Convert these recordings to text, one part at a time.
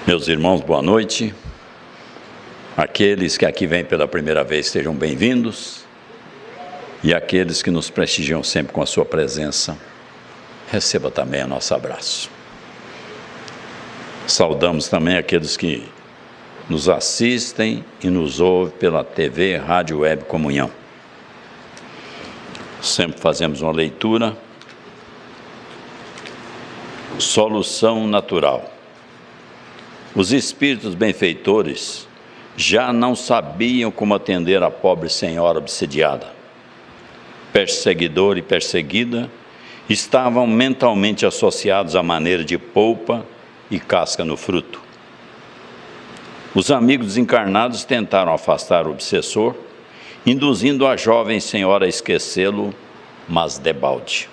Meus irmãos, boa noite. Aqueles que aqui vêm pela primeira vez, sejam bem-vindos. E aqueles que nos prestigiam sempre com a sua presença, receba também o nosso abraço. Saudamos também aqueles que nos assistem e nos ouvem pela TV, Rádio Web Comunhão. Sempre fazemos uma leitura. Solução natural. Os espíritos benfeitores já não sabiam como atender a pobre senhora obsidiada. Perseguidor e perseguida estavam mentalmente associados à maneira de polpa e casca no fruto. Os amigos desencarnados tentaram afastar o obsessor, induzindo a jovem senhora a esquecê-lo, mas debalde.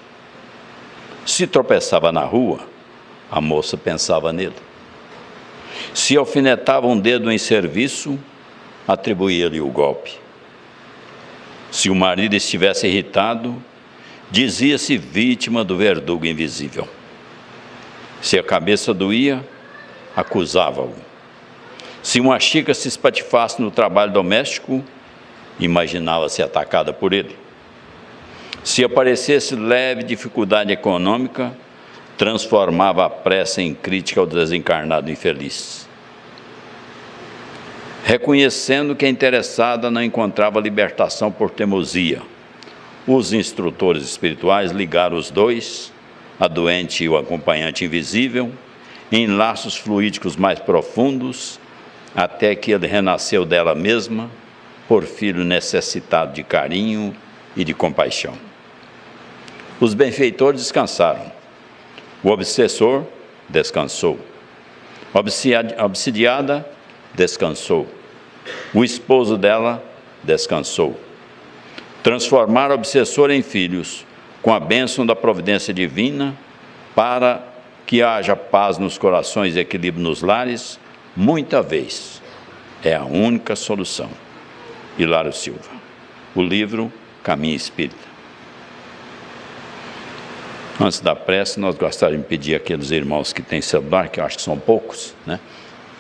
Se tropeçava na rua, a moça pensava nele. Se alfinetava um dedo em serviço, atribuía-lhe o golpe. Se o marido estivesse irritado, dizia-se vítima do verdugo invisível. Se a cabeça doía, acusava-o. Se uma xícara se espatifasse no trabalho doméstico, imaginava-se atacada por ele. Se aparecesse leve dificuldade econômica, transformava a pressa em crítica ao desencarnado infeliz. Reconhecendo que a interessada não encontrava libertação por teimosia, os instrutores espirituais ligaram os dois, a doente e o acompanhante invisível, em laços fluídicos mais profundos, até que ele renasceu dela mesma, por filho necessitado de carinho e de compaixão. Os benfeitores descansaram. O obsessor descansou. A obsidiada descansou. O esposo dela descansou. Transformar o obsessor em filhos, com a bênção da providência divina, para que haja paz nos corações e equilíbrio nos lares, muita vez é a única solução. Hilário Silva. O livro Caminho Espírita. Antes da prece, nós gostaríamos de pedir àqueles irmãos que têm celular, que eu acho que são poucos,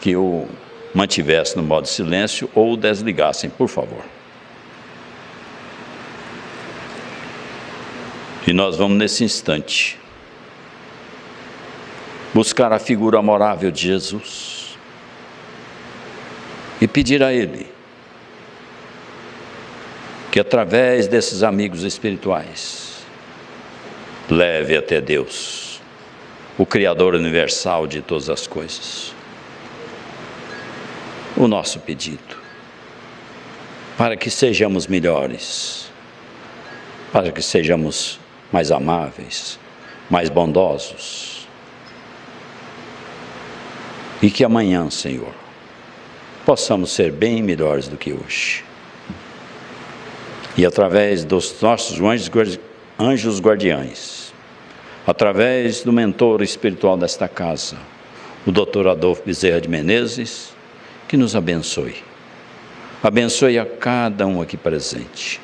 que o mantivessem no modo silêncio ou o desligassem, por favor. E nós vamos, nesse instante, buscar a figura amorável de Jesus e pedir a Ele que, através desses amigos espirituais, leve até Deus, o Criador universal de todas as coisas, o nosso pedido, para que sejamos melhores, para que sejamos mais amáveis, mais bondosos, e que amanhã, Senhor, possamos ser bem melhores do que hoje. E através dos nossos anjos guardiães, através do mentor espiritual desta casa, o Dr. Adolfo Bezerra de Menezes, que nos abençoe. Abençoe a cada um aqui presente,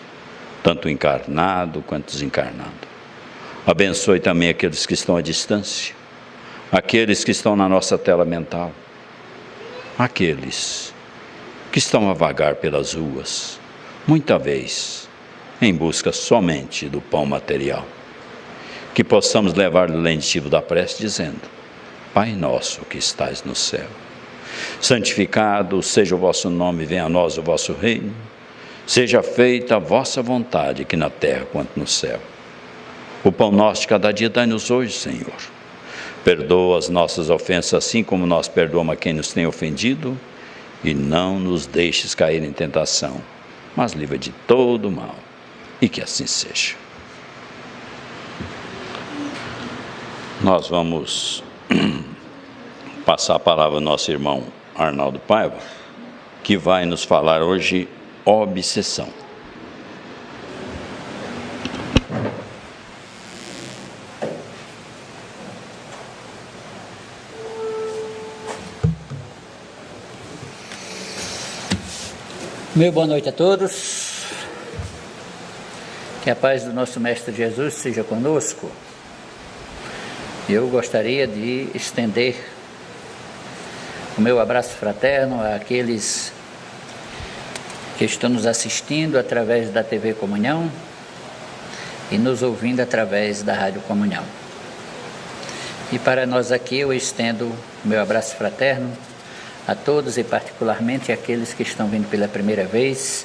tanto encarnado quanto desencarnado. Abençoe também aqueles que estão à distância, aqueles que estão na nossa tela mental, aqueles que estão a vagar pelas ruas, muita vez em busca somente do pão material. Que possamos levar o lenitivo da prece dizendo: Pai nosso que estais no céu, santificado seja o vosso nome, venha a nós o vosso reino, seja feita a vossa vontade, aqui na terra quanto no céu. O pão nosso de cada dia dai-nos hoje, Senhor. Perdoa as nossas ofensas, assim como nós perdoamos a quem nos tem ofendido, e não nos deixes cair em tentação, mas livra de todo o mal. E que assim seja. Nós vamos passar a palavra ao nosso irmão Arnaldo Paiva, que vai nos falar hoje obsessão. Meu boa noite a todos. Que a paz do nosso Mestre Jesus seja conosco. Eu gostaria de estender o meu abraço fraterno àqueles que estão nos assistindo através da TV Comunhão e nos ouvindo através da Rádio Comunhão. E para nós aqui eu estendo o meu abraço fraterno a todos e particularmente àqueles que estão vindo pela primeira vez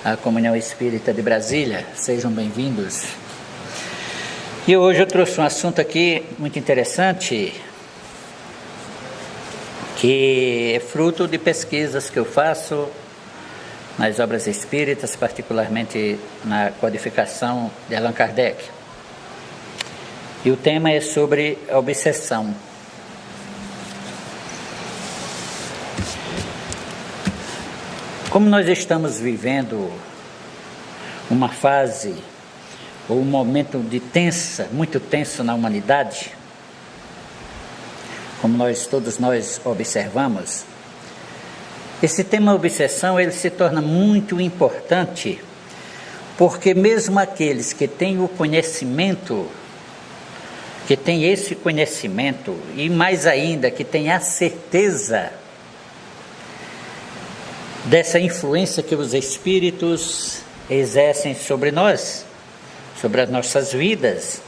à Comunhão Espírita de Brasília. Sejam bem-vindos. E hoje eu trouxe um assunto aqui muito interessante, que é fruto de pesquisas que eu faço nas obras espíritas, particularmente na codificação de Allan Kardec. E o tema é sobre a obsessão. Como nós estamos vivendo uma fase ou um momento muito tenso na humanidade, como todos nós observamos, esse tema obsessão ele se torna muito importante, porque mesmo aqueles que têm o conhecimento, que têm esse conhecimento, e mais ainda, que têm a certeza dessa influência que os espíritos exercem sobre nós, sobre as nossas vidas,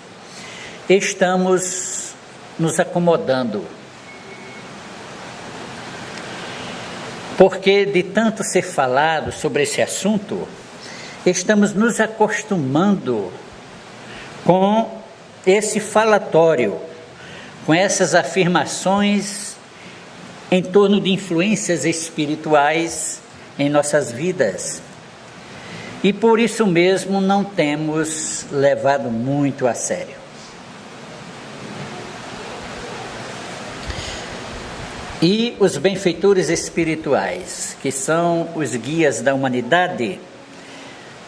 estamos nos acomodando. Porque de tanto ser falado sobre esse assunto, estamos nos acostumando com esse falatório, com essas afirmações em torno de influências espirituais em nossas vidas. E por isso mesmo não temos levado muito a sério. E os benfeitores espirituais, que são os guias da humanidade,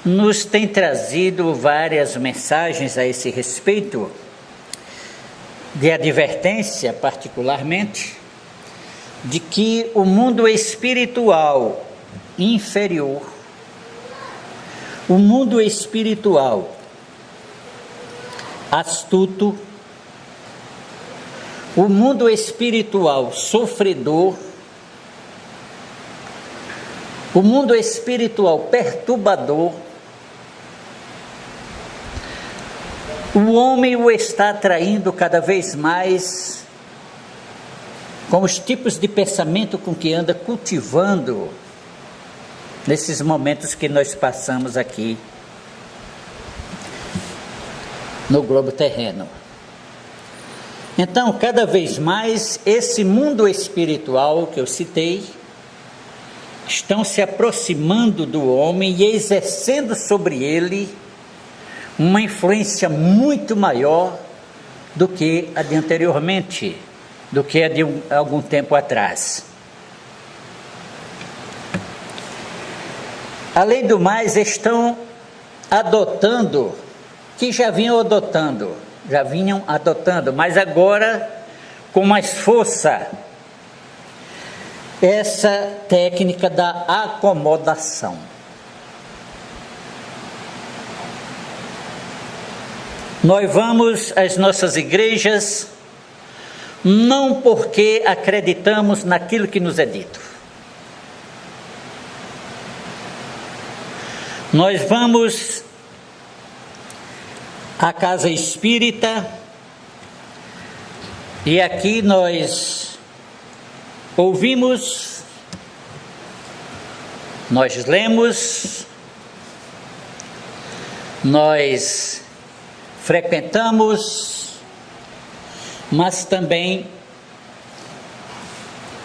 nos têm trazido várias mensagens a esse respeito, de advertência particularmente, de que o mundo espiritual inferior, o mundo espiritual astuto, o mundo espiritual sofredor, o mundo espiritual perturbador, o homem o está atraindo cada vez mais com os tipos de pensamento com que anda cultivando nesses momentos que nós passamos aqui no globo terreno. Então, cada vez mais, esse mundo espiritual que eu citei, estão se aproximando do homem e exercendo sobre ele uma influência muito maior do que a de anteriormente, do que a de algum tempo atrás. Além do mais, estão adotando, que já vinham adotando, mas agora com mais força, essa técnica da acomodação. Nós vamos às nossas igrejas não porque acreditamos naquilo que nos é dito. Nós vamos à casa espírita e aqui nós ouvimos, nós lemos, nós frequentamos, mas também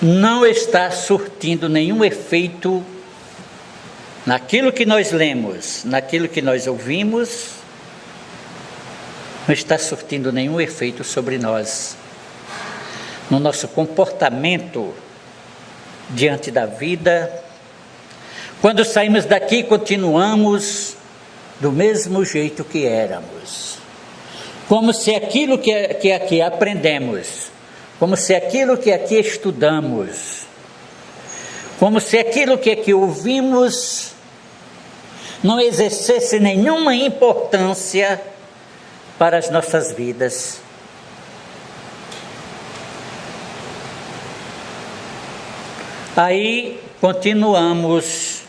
não está surtindo nenhum efeito naquilo que nós lemos, naquilo que nós ouvimos, não está surtindo nenhum efeito sobre nós, no nosso comportamento diante da vida. Quando saímos daqui, continuamos do mesmo jeito que éramos, como se aquilo que aqui aprendemos, como se aquilo que aqui estudamos, como se aquilo que aqui ouvimos não exercesse nenhuma importância para as nossas vidas. Aí continuamos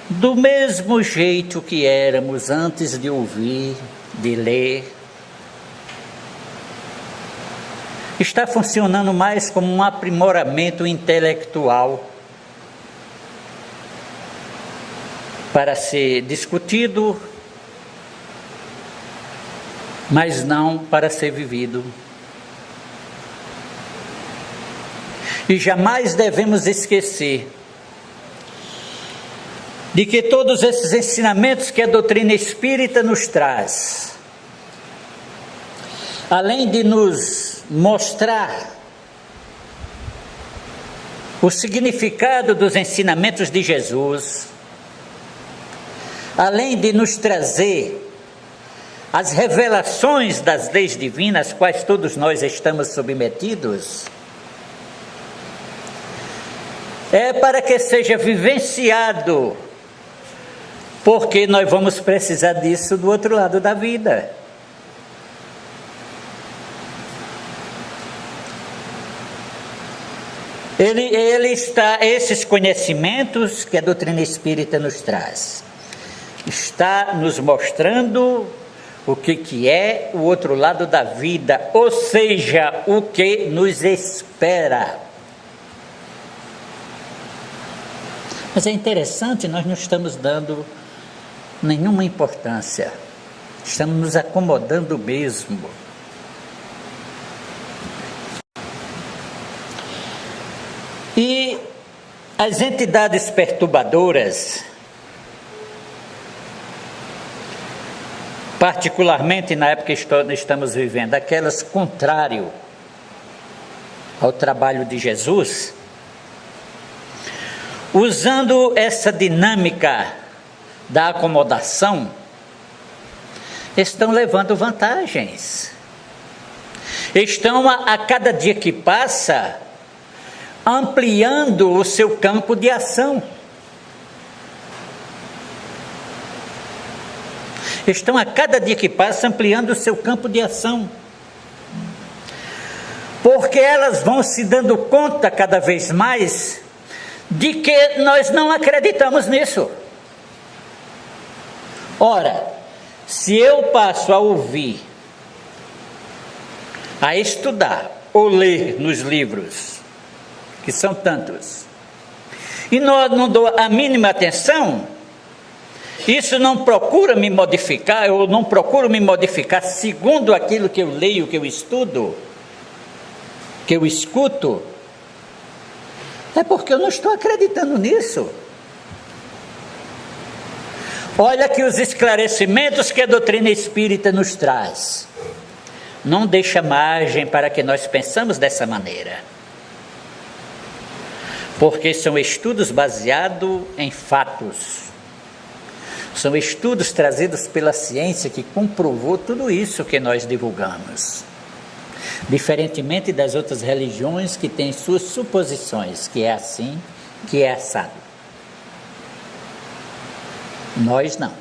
do mesmo jeito que éramos antes de ouvir, de ler. Está funcionando mais como um aprimoramento intelectual para ser discutido, mas não para ser vivido. E jamais devemos esquecer de que todos esses ensinamentos que a doutrina espírita nos traz, além de nos mostrar o significado dos ensinamentos de Jesus, além de nos trazer as revelações das leis divinas, quais todos nós estamos submetidos, é para que seja vivenciado, porque nós vamos precisar disso do outro lado da vida. Esses conhecimentos que a doutrina espírita nos traz, está nos mostrando o que é o outro lado da vida, ou seja, o que nos espera. Mas é interessante, nós não estamos dando nenhuma importância, estamos nos acomodando mesmo. E as entidades perturbadoras, particularmente na época que estamos vivendo, aquelas contrárias ao trabalho de Jesus, usando essa dinâmica da acomodação, estão levando vantagens. Estão a cada dia que passa ampliando o seu campo de ação. Estão a cada dia que passa ampliando o seu campo de ação. Porque elas vão se dando conta cada vez mais de que nós não acreditamos nisso. Ora, se eu passo a ouvir, a estudar ou ler nos livros, que são tantos, e não dou a mínima atenção, isso não procura me modificar, eu não procuro me modificar segundo aquilo que eu leio, que eu estudo, que eu escuto, é porque eu não estou acreditando nisso. Olha aqui os esclarecimentos que a doutrina espírita nos traz. Não deixa margem para que nós pensamos dessa maneira. Porque são estudos baseados em fatos. São estudos trazidos pela ciência que comprovou tudo isso que nós divulgamos. Diferentemente das outras religiões que têm suas suposições, que é assim, que é assado. Nós não.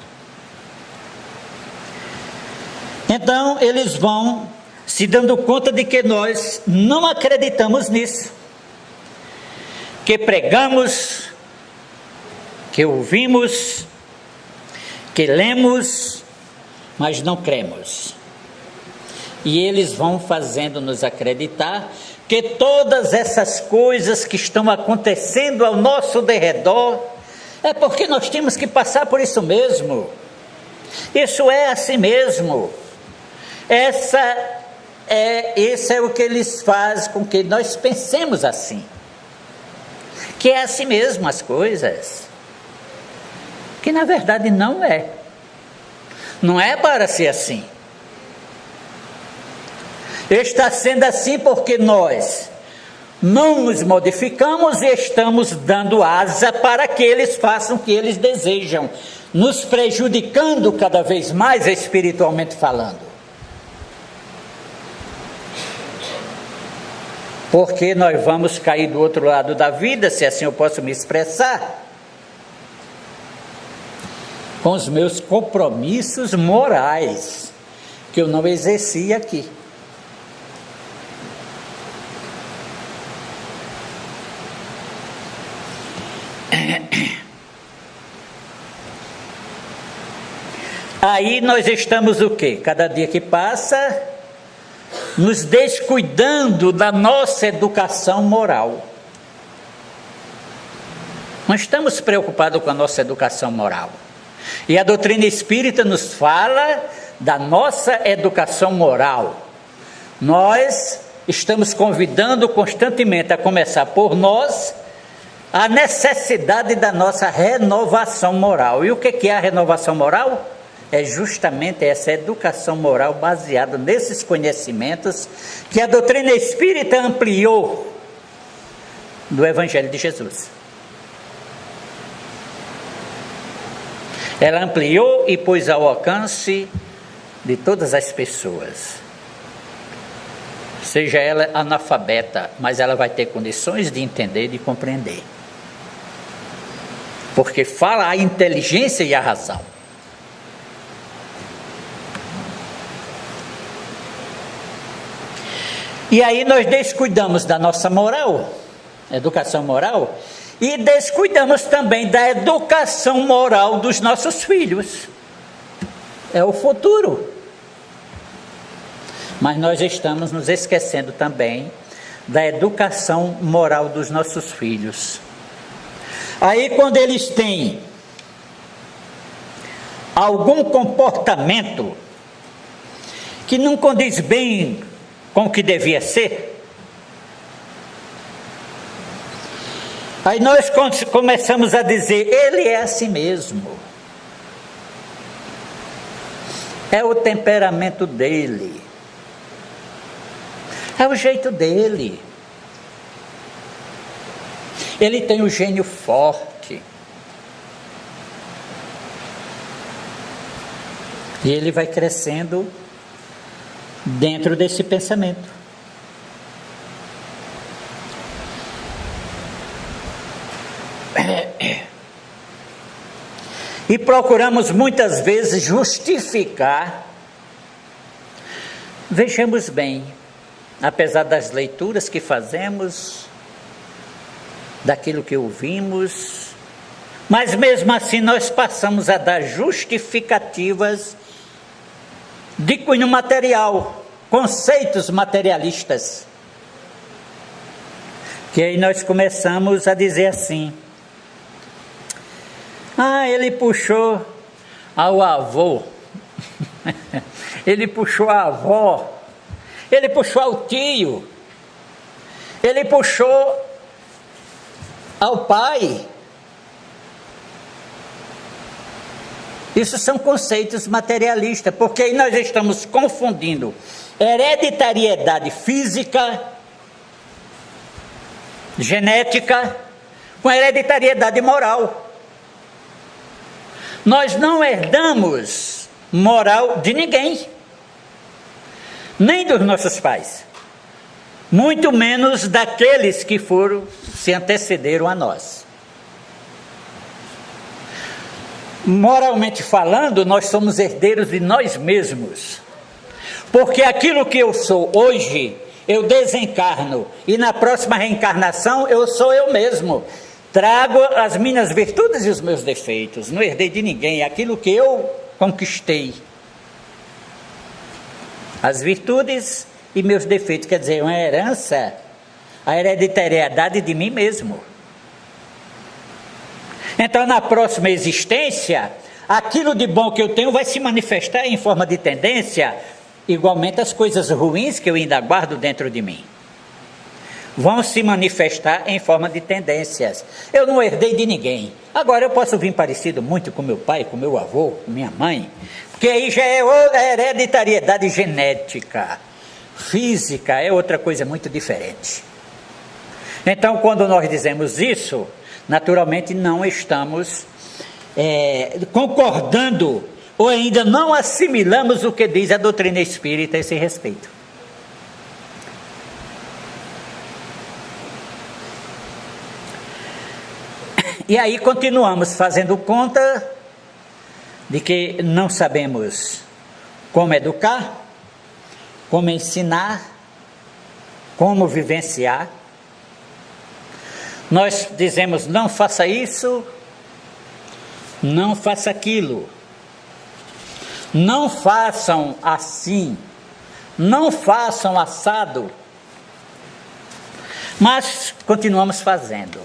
Então, eles vão se dando conta de que nós não acreditamos nisso. Que pregamos, que ouvimos, que lemos, mas não cremos. E eles vão fazendo-nos acreditar que todas essas coisas que estão acontecendo ao nosso derredor é porque nós temos que passar por isso mesmo. Isso é assim mesmo. Esse é o que eles fazem com que nós pensemos assim. Que é assim mesmo as coisas. Que na verdade não é. Não é para ser assim. Está sendo assim porque nós não nos modificamos e estamos dando asa para que eles façam o que eles desejam, nos prejudicando cada vez mais espiritualmente falando. Porque nós vamos cair do outro lado da vida, se assim eu posso me expressar, com os meus compromissos morais, que eu não exerci aqui. Aí nós estamos o quê? Cada dia que passa, nos descuidando da nossa educação moral. Não estamos preocupados com a nossa educação moral. E a doutrina espírita nos fala da nossa educação moral. Nós estamos convidando constantemente, a começar por nós, a necessidade da nossa renovação moral. E o que é a renovação moral? É justamente essa educação moral baseada nesses conhecimentos que a doutrina espírita ampliou do Evangelho de Jesus. Ela ampliou e pôs ao alcance de todas as pessoas. Seja ela analfabeta, mas ela vai ter condições de entender e de compreender. Porque fala a inteligência e a razão. E aí nós descuidamos da nossa moral, educação moral, e descuidamos também da educação moral dos nossos filhos. É o futuro. Mas nós estamos nos esquecendo também da educação moral dos nossos filhos. Aí quando eles têm algum comportamento que não condiz bem com o que devia ser, aí nós começamos a dizer, ele é assim mesmo. É o temperamento dele. É o jeito dele. Ele tem o gênio forte. E ele vai crescendo dentro desse pensamento. E procuramos muitas vezes justificar. Vejamos bem, apesar das leituras que fazemos, daquilo que ouvimos, mas mesmo assim nós passamos a dar justificativas de cunho material, conceitos materialistas, que aí nós começamos a dizer assim, ele puxou ao avô, ele puxou a avó, ele puxou ao tio, ele puxou ao pai. Isso são conceitos materialistas, porque aí nós estamos confundindo hereditariedade física, genética, com hereditariedade moral. Nós não herdamos moral de ninguém, nem dos nossos pais, muito menos daqueles que se antecederam a nós. Moralmente falando, nós somos herdeiros de nós mesmos, porque aquilo que eu sou hoje, eu desencarno, e na próxima reencarnação eu sou eu mesmo. Trago as minhas virtudes e os meus defeitos, não herdei de ninguém, é aquilo que eu conquistei. As virtudes e meus defeitos, quer dizer, uma herança, a hereditariedade de mim mesmo. Então, na próxima existência, aquilo de bom que eu tenho vai se manifestar em forma de tendência, igualmente as coisas ruins que eu ainda guardo dentro de mim vão se manifestar em forma de tendências. Eu não herdei de ninguém. Agora eu posso vir parecido muito com meu pai, com meu avô, com minha mãe, porque aí já é outra hereditariedade genética. Física é outra coisa muito diferente. Então, quando nós dizemos isso, naturalmente não estamos concordando ou ainda não assimilamos o que diz a doutrina espírita a esse respeito. E aí continuamos fazendo conta de que não sabemos como educar, como ensinar, como vivenciar. Nós dizemos, não faça isso, não faça aquilo. Não façam assim, não façam assado, mas continuamos fazendo.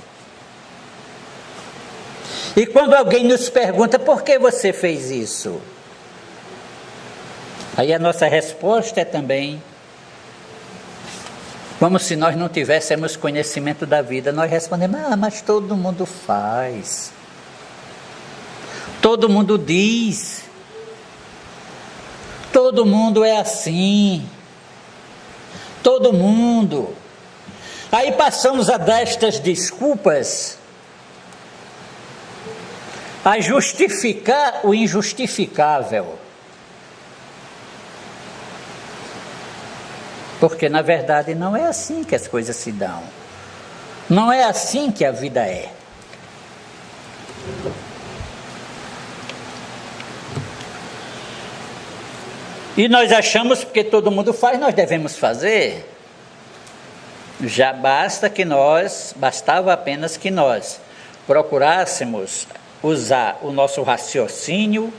E quando alguém nos pergunta, por que você fez isso? Aí a nossa resposta é também, como se nós não tivéssemos conhecimento da vida. Nós respondemos, mas todo mundo faz. Todo mundo diz. Todo mundo é assim. Todo mundo. Aí passamos a dar estas desculpas, a justificar o injustificável. Porque na verdade não é assim que as coisas se dão. Não é assim que a vida é. E nós achamos que porque todo mundo faz, nós devemos fazer. Já bastava apenas que nós procurássemos usar o nosso raciocínio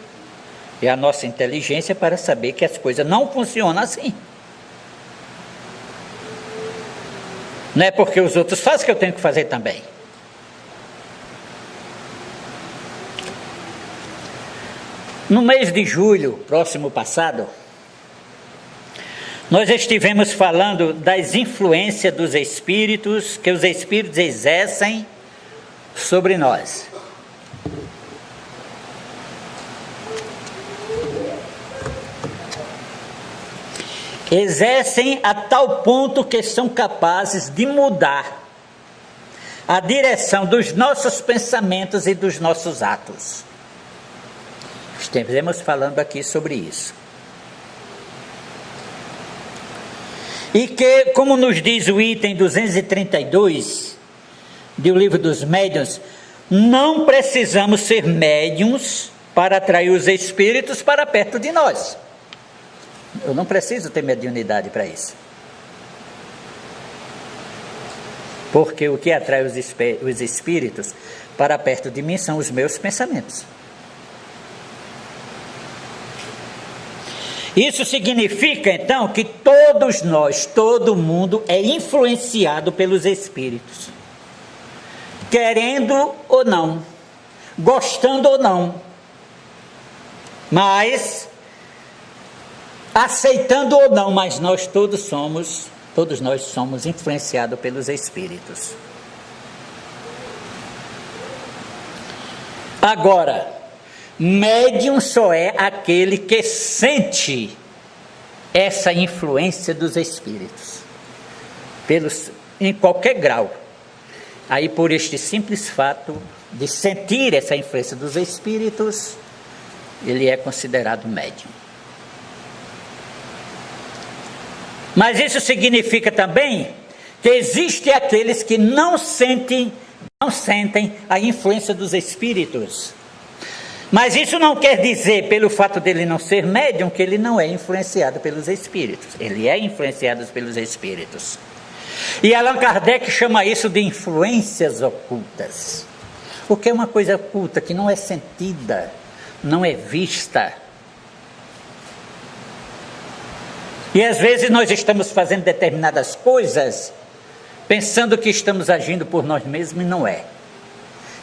e a nossa inteligência para saber que as coisas não funcionam assim. Não é porque os outros fazem que eu tenho que fazer também. No mês de julho, próximo passado, nós estivemos falando das influências dos espíritos, que os espíritos exercem sobre nós. Exercem a tal ponto que são capazes de mudar a direção dos nossos pensamentos e dos nossos atos. Estivemos falando aqui sobre isso. E que, como nos diz o item 232 do Livro dos Médiuns, não precisamos ser médiuns para atrair os espíritos para perto de nós. Eu não preciso ter mediunidade para isso. Porque o que atrai os espíritos para perto de mim são os meus pensamentos. Isso significa, então, que todos nós, todo mundo é influenciado pelos espíritos. Querendo ou não, gostando ou não, mas aceitando ou não, mas todos nós somos influenciados pelos espíritos. Agora, médium só é aquele que sente essa influência dos espíritos, em qualquer grau. Aí, por este simples fato de sentir essa influência dos espíritos, ele é considerado médium. Mas isso significa também que existem aqueles que não sentem a influência dos espíritos. Mas isso não quer dizer, pelo fato dele não ser médium, que ele não é influenciado pelos espíritos. Ele é influenciado pelos espíritos. E Allan Kardec chama isso de influências ocultas. O que é uma coisa oculta que não é sentida, não é vista. E às vezes nós estamos fazendo determinadas coisas, pensando que estamos agindo por nós mesmos e não é.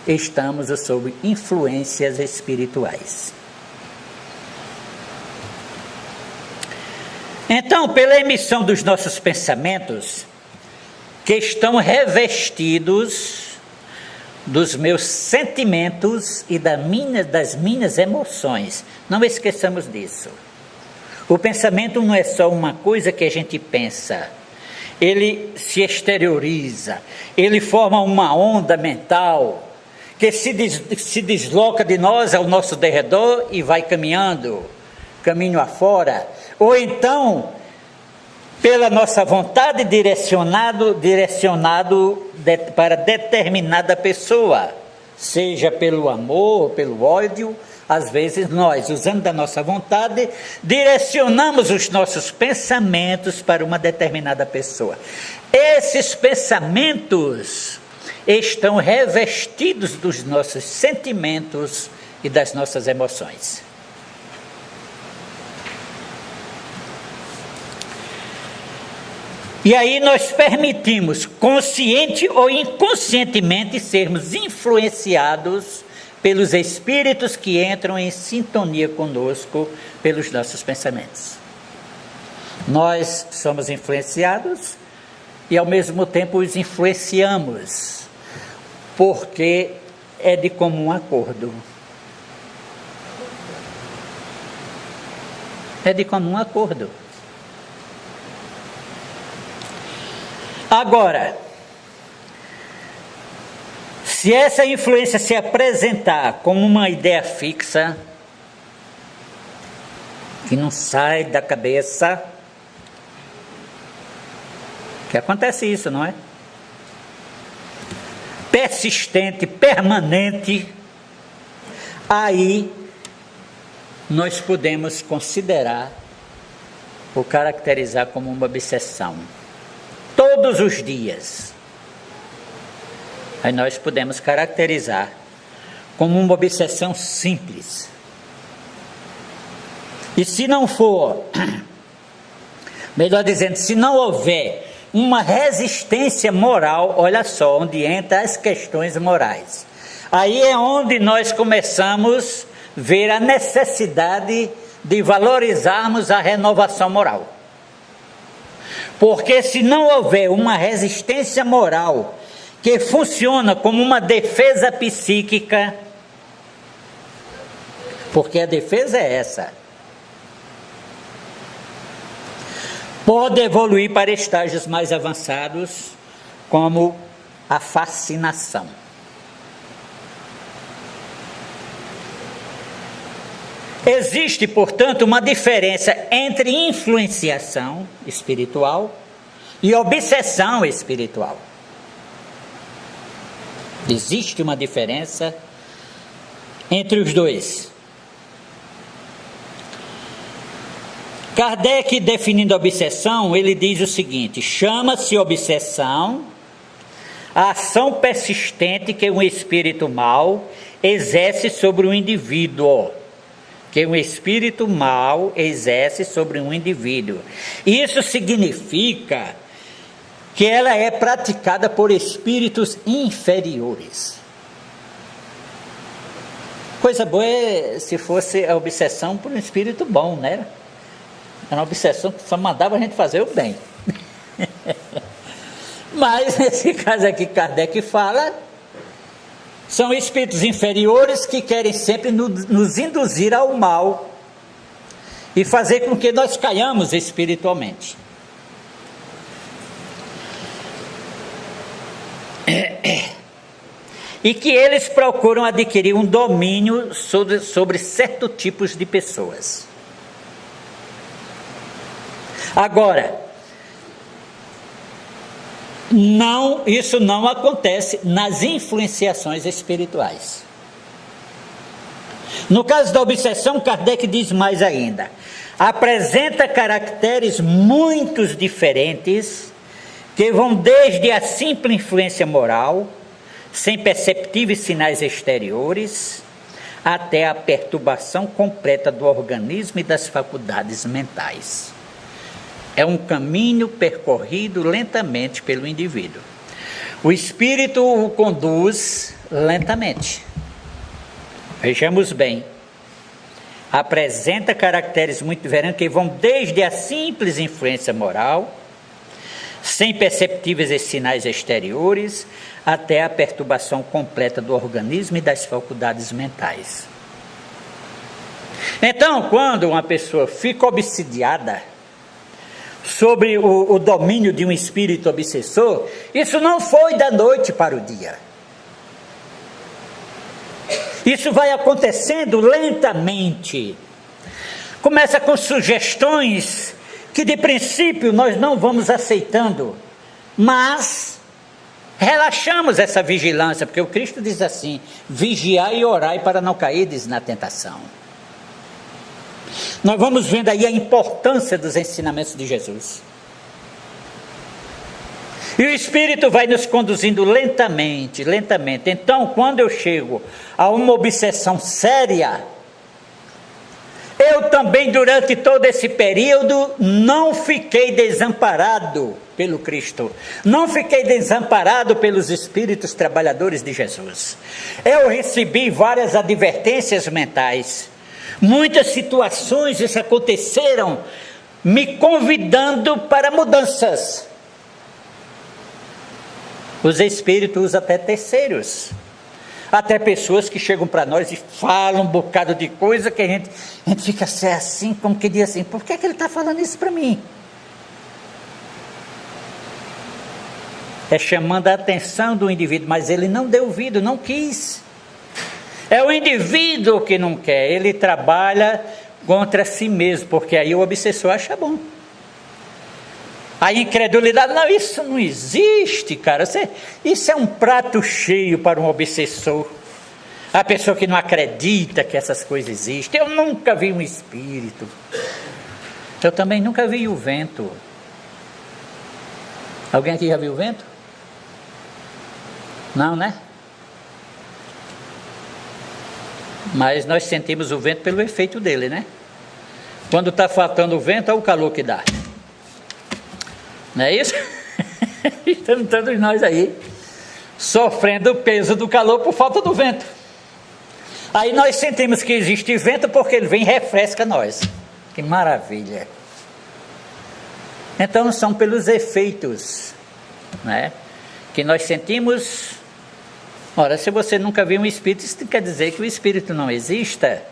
Estamos sob influências espirituais. Então, pela emissão dos nossos pensamentos, que estão revestidos dos meus sentimentos e das minhas emoções, não esqueçamos disso. O pensamento não é só uma coisa que a gente pensa, ele se exterioriza, ele forma uma onda mental que se desloca de nós ao nosso derredor e vai caminho afora, ou então, pela nossa vontade, direcionado para determinada pessoa, seja pelo amor ou pelo ódio. Às vezes nós, usando da nossa vontade, direcionamos os nossos pensamentos para uma determinada pessoa. Esses pensamentos estão revestidos dos nossos sentimentos e das nossas emoções. E aí nós permitimos, consciente ou inconscientemente, sermos influenciados pelos espíritos que entram em sintonia conosco pelos nossos pensamentos. Nós somos influenciados e ao mesmo tempo os influenciamos, porque é de comum acordo. É de comum acordo. Agora, se essa influência se apresentar como uma ideia fixa, que não sai da cabeça, que acontece isso, não é? Persistente, permanente, aí nós podemos considerar ou caracterizar como uma obsessão. Todos os dias. Aí nós podemos caracterizar como uma obsessão simples. E se não for, melhor dizendo, se não houver uma resistência moral, olha só, onde entra as questões morais. Aí é onde nós começamos a ver a necessidade de valorizarmos a renovação moral. Porque se não houver uma resistência moral que funciona como uma defesa psíquica, porque a defesa é essa, pode evoluir para estágios mais avançados, como a fascinação. Existe, portanto, uma diferença entre influenciação espiritual e obsessão espiritual. Existe uma diferença entre os dois. Kardec, definindo a obsessão, ele diz o seguinte: chama-se obsessão a ação persistente que um espírito mau exerce sobre um indivíduo. Que um espírito mau exerce sobre um indivíduo. Isso significa que ela é praticada por espíritos inferiores. Coisa boa é se fosse a obsessão por um espírito bom, né? Era uma obsessão que só mandava a gente fazer o bem. Mas nesse caso aqui Kardec fala, são espíritos inferiores que querem sempre nos induzir ao mal e fazer com que nós caiamos espiritualmente. E que eles procuram adquirir um domínio sobre certos tipos de pessoas. Agora, isso não acontece nas influenciações espirituais. No caso da obsessão, Kardec diz mais ainda: apresenta caracteres muito diferentes, que vão desde a simples influência moral, sem perceptíveis sinais exteriores, até a perturbação completa do organismo e das faculdades mentais. É um caminho percorrido lentamente pelo indivíduo. O espírito o conduz lentamente. Vejamos bem. Apresenta caracteres muito diferentes que vão desde a simples influência moral, sem perceptíveis sinais exteriores, até a perturbação completa do organismo e das faculdades mentais. Então, quando uma pessoa fica obsidiada sobre o domínio de um espírito obsessor, isso não foi da noite para o dia. Isso vai acontecendo lentamente. Começa com sugestões que de princípio nós não vamos aceitando, mas relaxamos essa vigilância, porque o Cristo diz assim: vigiai e orai para não cairdes na tentação. Nós vamos vendo aí a importância dos ensinamentos de Jesus. E o Espírito vai nos conduzindo lentamente, lentamente. Então, quando eu chego a uma obsessão séria, Eu também, durante todo esse período, não fiquei desamparado pelo Cristo. Não fiquei desamparado pelos espíritos trabalhadores de Jesus. Eu recebi várias advertências mentais. Muitas situações aconteceram me convidando para mudanças. Os espíritos usam até terceiros. Até pessoas que chegam para nós e falam um bocado de coisa que a gente fica assim, como que diz assim, por que ele está falando isso para mim? É chamando a atenção do indivíduo, mas ele não deu ouvido, não quis. É o indivíduo que não quer, ele trabalha contra si mesmo, porque aí o obsessor acha bom. A incredulidade, não, isso não existe, cara. Isso é um prato cheio para um obsessor. A pessoa que não acredita que essas coisas existem. Eu nunca vi um espírito. Eu também nunca vi o vento. Alguém aqui já viu o vento? Não, né? Mas nós sentimos o vento pelo efeito dele, né? Quando está faltando o vento, é o calor que dá. Não é isso? Estamos todos nós aí sofrendo o peso do calor por falta do vento. Aí nós sentimos que existe vento porque ele vem e refresca nós. Que maravilha! Então são pelos efeitos, né, que nós sentimos. Ora, se você nunca viu um espírito, isso quer dizer que o espírito não exista.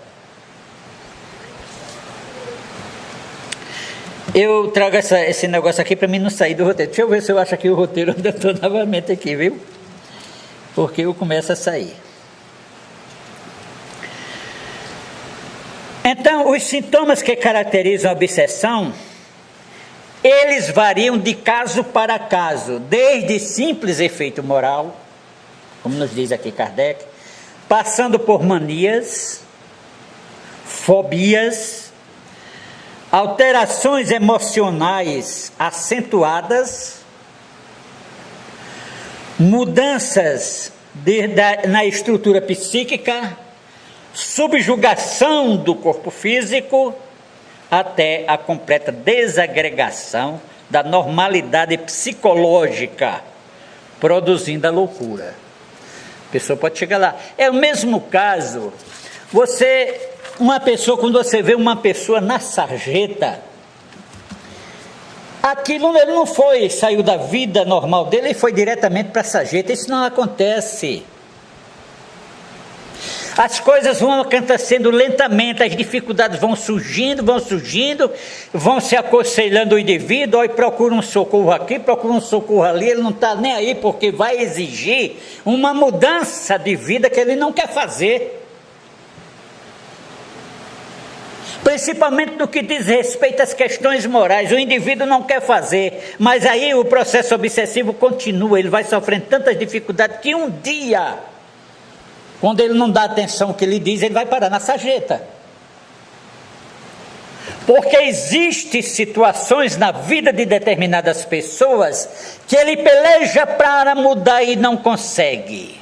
Eu trago esse negócio aqui para mim não sair do roteiro. Deixa eu ver se eu acho aqui o roteiro onde eu estou novamente aqui, viu? Porque eu começo a sair. Então, os sintomas que caracterizam a obsessão, eles variam de caso para caso, desde simples efeito moral, como nos diz aqui Kardec, passando por manias, fobias, alterações emocionais acentuadas, mudanças na estrutura psíquica, subjugação do corpo físico, até a completa desagregação da normalidade psicológica, produzindo a loucura. A pessoa pode chegar lá. É o mesmo caso, uma pessoa, quando você vê uma pessoa na sarjeta, aquilo ele não saiu da vida normal dele e foi diretamente para a sarjeta. Isso não acontece. As coisas vão acontecendo lentamente, as dificuldades vão surgindo, vão se aconselhando o indivíduo, e procura um socorro aqui, procura um socorro ali, ele não está nem aí, porque vai exigir uma mudança de vida que ele não quer fazer. Principalmente no que diz respeito às questões morais, o indivíduo não quer fazer, mas aí o processo obsessivo continua, ele vai sofrendo tantas dificuldades que um dia, quando ele não dá atenção ao que ele diz, ele vai parar na sarjeta. Porque existem situações na vida de determinadas pessoas que ele peleja para mudar e não consegue.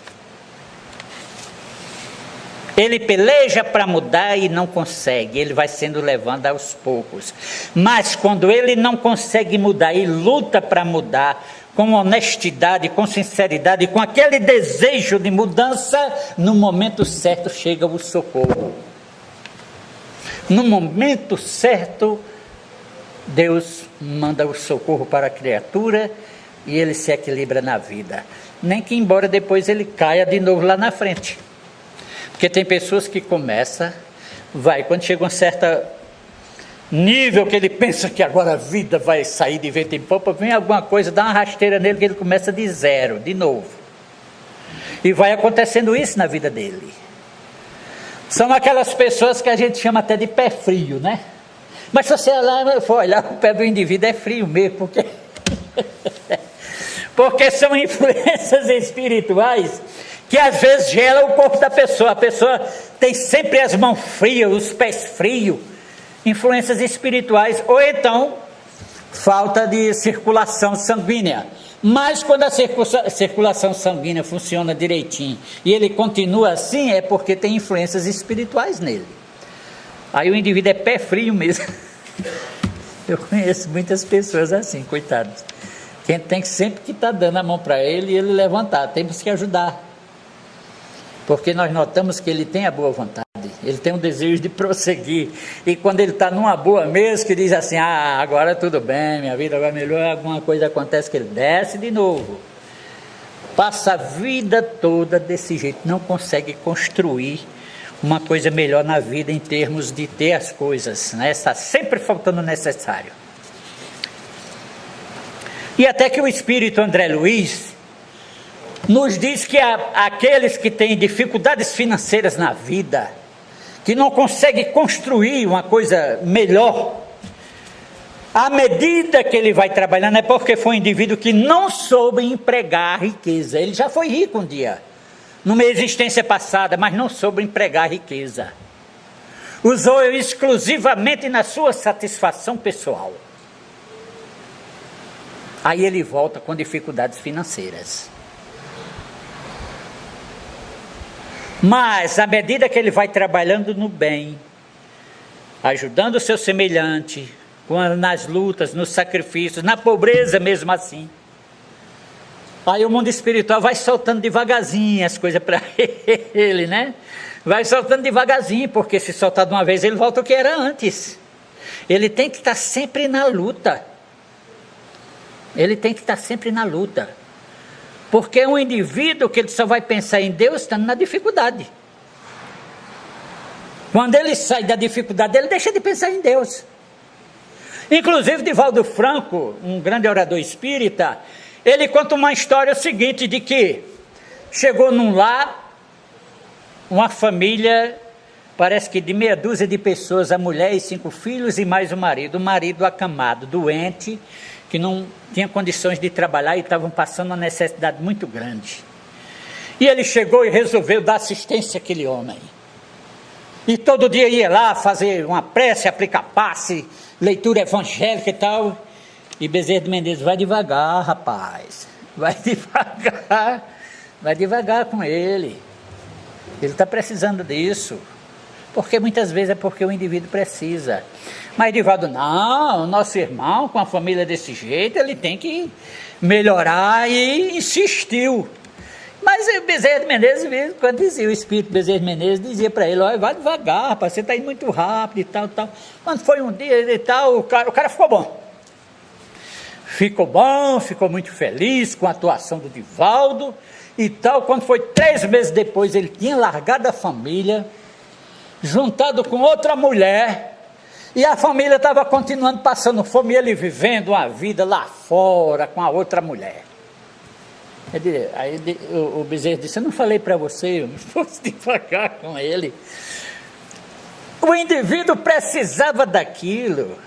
Ele peleja para mudar e não consegue, ele vai sendo levado aos poucos. Mas quando ele não consegue mudar e luta para mudar, com honestidade, com sinceridade, com aquele desejo de mudança, no momento certo chega o socorro. No momento certo, Deus manda o socorro para a criatura e ele se equilibra na vida. Nem que embora depois ele caia de novo lá na frente. Porque tem pessoas que começam, quando chega um certo nível que ele pensa que agora a vida vai sair de vento em popa, vem alguma coisa, dá uma rasteira nele que ele começa de zero, de novo. E vai acontecendo isso na vida dele. São aquelas pessoas que a gente chama até de pé frio, né? Mas se você for olhar, o pé do indivíduo é frio mesmo, porque são influências espirituais que às vezes gelam o corpo da pessoa. A pessoa tem sempre as mãos frias, os pés frios, influências espirituais, ou então falta de circulação sanguínea. Mas quando a circulação sanguínea funciona direitinho e ele continua assim, é porque tem influências espirituais nele. Aí o indivíduo é pé frio mesmo. Eu conheço muitas pessoas assim, coitados. Quem tem que sempre que estar dando a mão para ele e ele levantar, temos que ajudar. Porque nós notamos que ele tem a boa vontade, ele tem um desejo de prosseguir. E quando ele está numa boa mesmo, que diz assim, agora tudo bem, minha vida agora melhor, alguma coisa acontece, que ele desce de novo. Passa a vida toda desse jeito, não consegue construir uma coisa melhor na vida em termos de ter as coisas, né? Está sempre faltando o necessário. E até que o Espírito André Luiz nos diz que aqueles que têm dificuldades financeiras na vida, que não conseguem construir uma coisa melhor, à medida que ele vai trabalhando, é porque foi um indivíduo que não soube empregar a riqueza. Ele já foi rico um dia, numa existência passada, mas não soube empregar a riqueza. Usou exclusivamente na sua satisfação pessoal. Aí ele volta com dificuldades financeiras. Mas, à medida que ele vai trabalhando no bem, ajudando o seu semelhante, nas lutas, nos sacrifícios, na pobreza mesmo assim, aí o mundo espiritual vai soltando devagarzinho as coisas para ele, né? Vai soltando devagarzinho, porque se soltar de uma vez, ele volta ao que era antes. Ele tem que estar sempre na luta. Ele tem que estar sempre na luta. Porque é um indivíduo que ele só vai pensar em Deus estando na dificuldade. Quando ele sai da dificuldade, ele deixa de pensar em Deus. Inclusive, Divaldo Franco, um grande orador espírita, ele conta uma história seguinte, de que chegou num lar, uma família, parece que de meia dúzia de pessoas, a mulher e 5 filhos e mais o marido acamado, doente, que não tinha condições de trabalhar e estavam passando uma necessidade muito grande. E ele chegou e resolveu dar assistência àquele homem. E todo dia ia lá fazer uma prece, aplicar passe, leitura evangélica e tal. E Bezerra de Menezes, vai devagar, rapaz, vai devagar com ele está precisando disso, porque muitas vezes é porque o indivíduo precisa. Mas Divaldo, não, o nosso irmão com a família desse jeito, ele tem que melhorar, e insistiu. Mas o Bezerra de Menezes, quando dizia, o espírito Bezerra de Menezes dizia para ele, olha, vai devagar, rapaz, você está indo muito rápido e tal. Quando foi um dia e tal, o cara ficou bom. Ficou muito feliz com a atuação do Divaldo e tal. Quando foi 3 meses depois, ele tinha largado a família, juntado com outra mulher, e a família estava continuando passando fome, e ele vivendo uma vida lá fora com a outra mulher. Aí o Bezerra disse, eu não falei para você, eu fosse devagar com ele. O indivíduo precisava daquilo.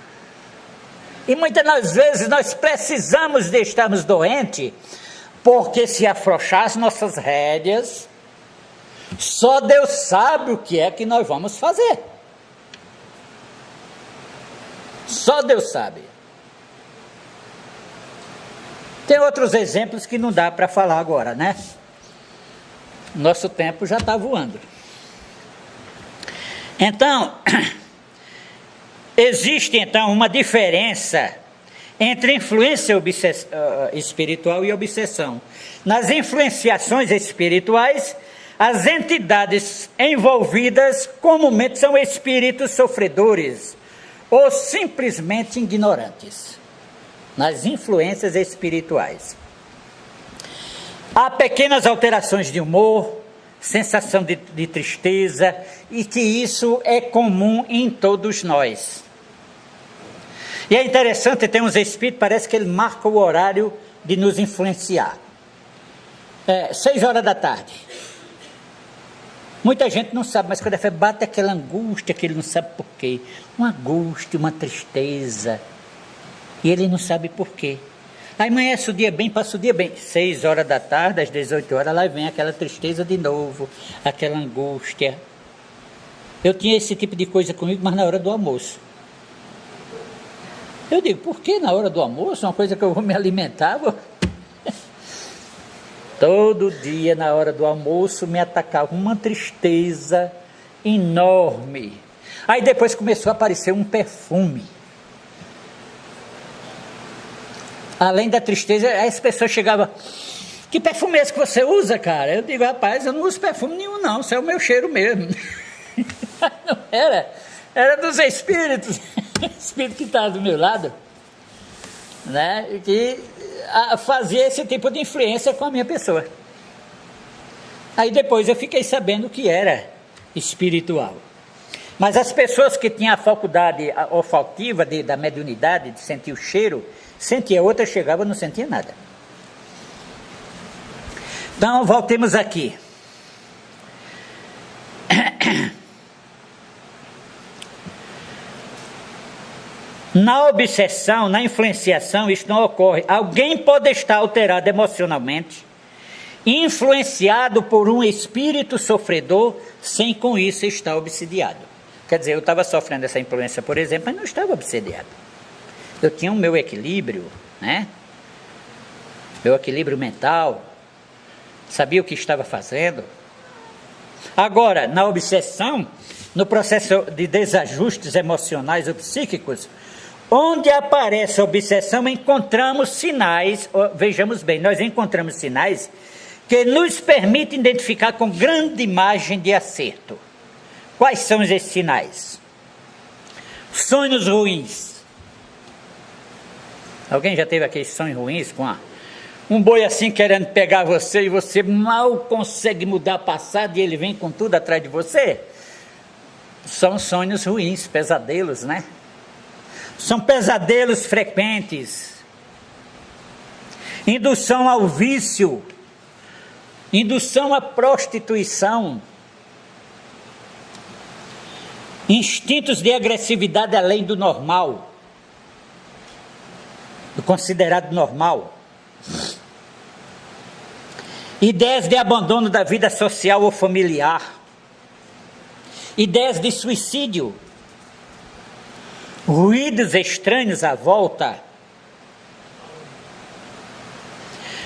E muitas das vezes nós precisamos de estarmos doentes, porque se afrouxar as nossas rédeas, só Deus sabe o que é que nós vamos fazer. Só Deus sabe. Tem outros exemplos que não dá para falar agora, né? Nosso tempo já está voando. Então, existe então uma diferença entre influência espiritual e obsessão. Nas influenciações espirituais, as entidades envolvidas comumente são espíritos sofredores ou simplesmente ignorantes. Nas influências espirituais, há pequenas alterações de humor, sensação de tristeza, e que isso é comum em todos nós. E é interessante, tem uns espíritos, parece que ele marca o horário de nos influenciar. 6 horas da tarde. Muita gente não sabe, mas quando bate aquela angústia que ele não sabe por quê. Uma angústia, uma tristeza. E ele não sabe por quê. Aí amanhece o dia bem, passa o dia bem. 6 horas da tarde, às 18 horas, lá vem aquela tristeza de novo, aquela angústia. Eu tinha esse tipo de coisa comigo, mas na hora do almoço. Eu digo, por que na hora do almoço? Uma coisa que eu vou me alimentar? Todo dia, na hora do almoço, me atacava uma tristeza enorme. Aí depois começou a aparecer um perfume. Além da tristeza, as pessoas chegavam: que perfume é esse que você usa, cara? Eu digo: rapaz, eu não uso perfume nenhum não, isso é o meu cheiro mesmo. Não era dos espíritos, o espírito que estava do meu lado, né, que fazia esse tipo de influência com a minha pessoa. Aí depois eu fiquei sabendo que era espiritual. Mas as pessoas que tinham a faculdade olfativa da mediunidade, de sentir o cheiro, sentia, outras chegavam e não sentia nada. Então, voltemos aqui. Na obsessão, na influenciação, isso não ocorre. Alguém pode estar alterado emocionalmente, influenciado por um espírito sofredor, sem com isso estar obsidiado. Quer dizer, eu estava sofrendo essa influência, por exemplo, mas não estava obsidiado. Eu tinha o meu equilíbrio, né? Meu equilíbrio mental, sabia o que estava fazendo. Agora, na obsessão, no processo de desajustes emocionais ou psíquicos, onde aparece a obsessão, encontramos sinais, vejamos bem, nós encontramos sinais que nos permitem identificar com grande margem de acerto. Quais são esses sinais? Sonhos ruins. Alguém já teve aqueles sonhos ruins com um boi assim querendo pegar você e você mal consegue mudar passado e ele vem com tudo atrás de você? São sonhos ruins, pesadelos, né? São pesadelos frequentes. Indução ao vício, indução à prostituição, instintos de agressividade além do normal, do considerado normal, ideias de abandono da vida social ou familiar, ideias de suicídio, ruídos estranhos à volta,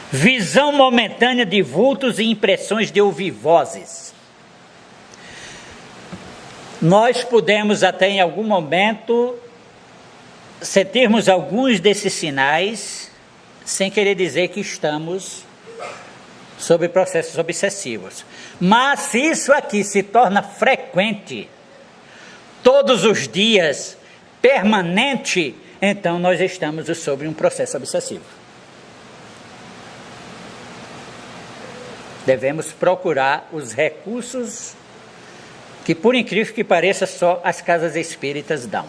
visão momentânea de vultos e impressões de ouvir vozes. Nós podemos até em algum momento sentirmos alguns desses sinais sem querer dizer que estamos sob processos obsessivos. Mas se isso aqui se torna frequente, todos os dias, permanente, então nós estamos sob um processo obsessivo. Devemos procurar os recursos que, por incrível que pareça, só as casas espíritas dão.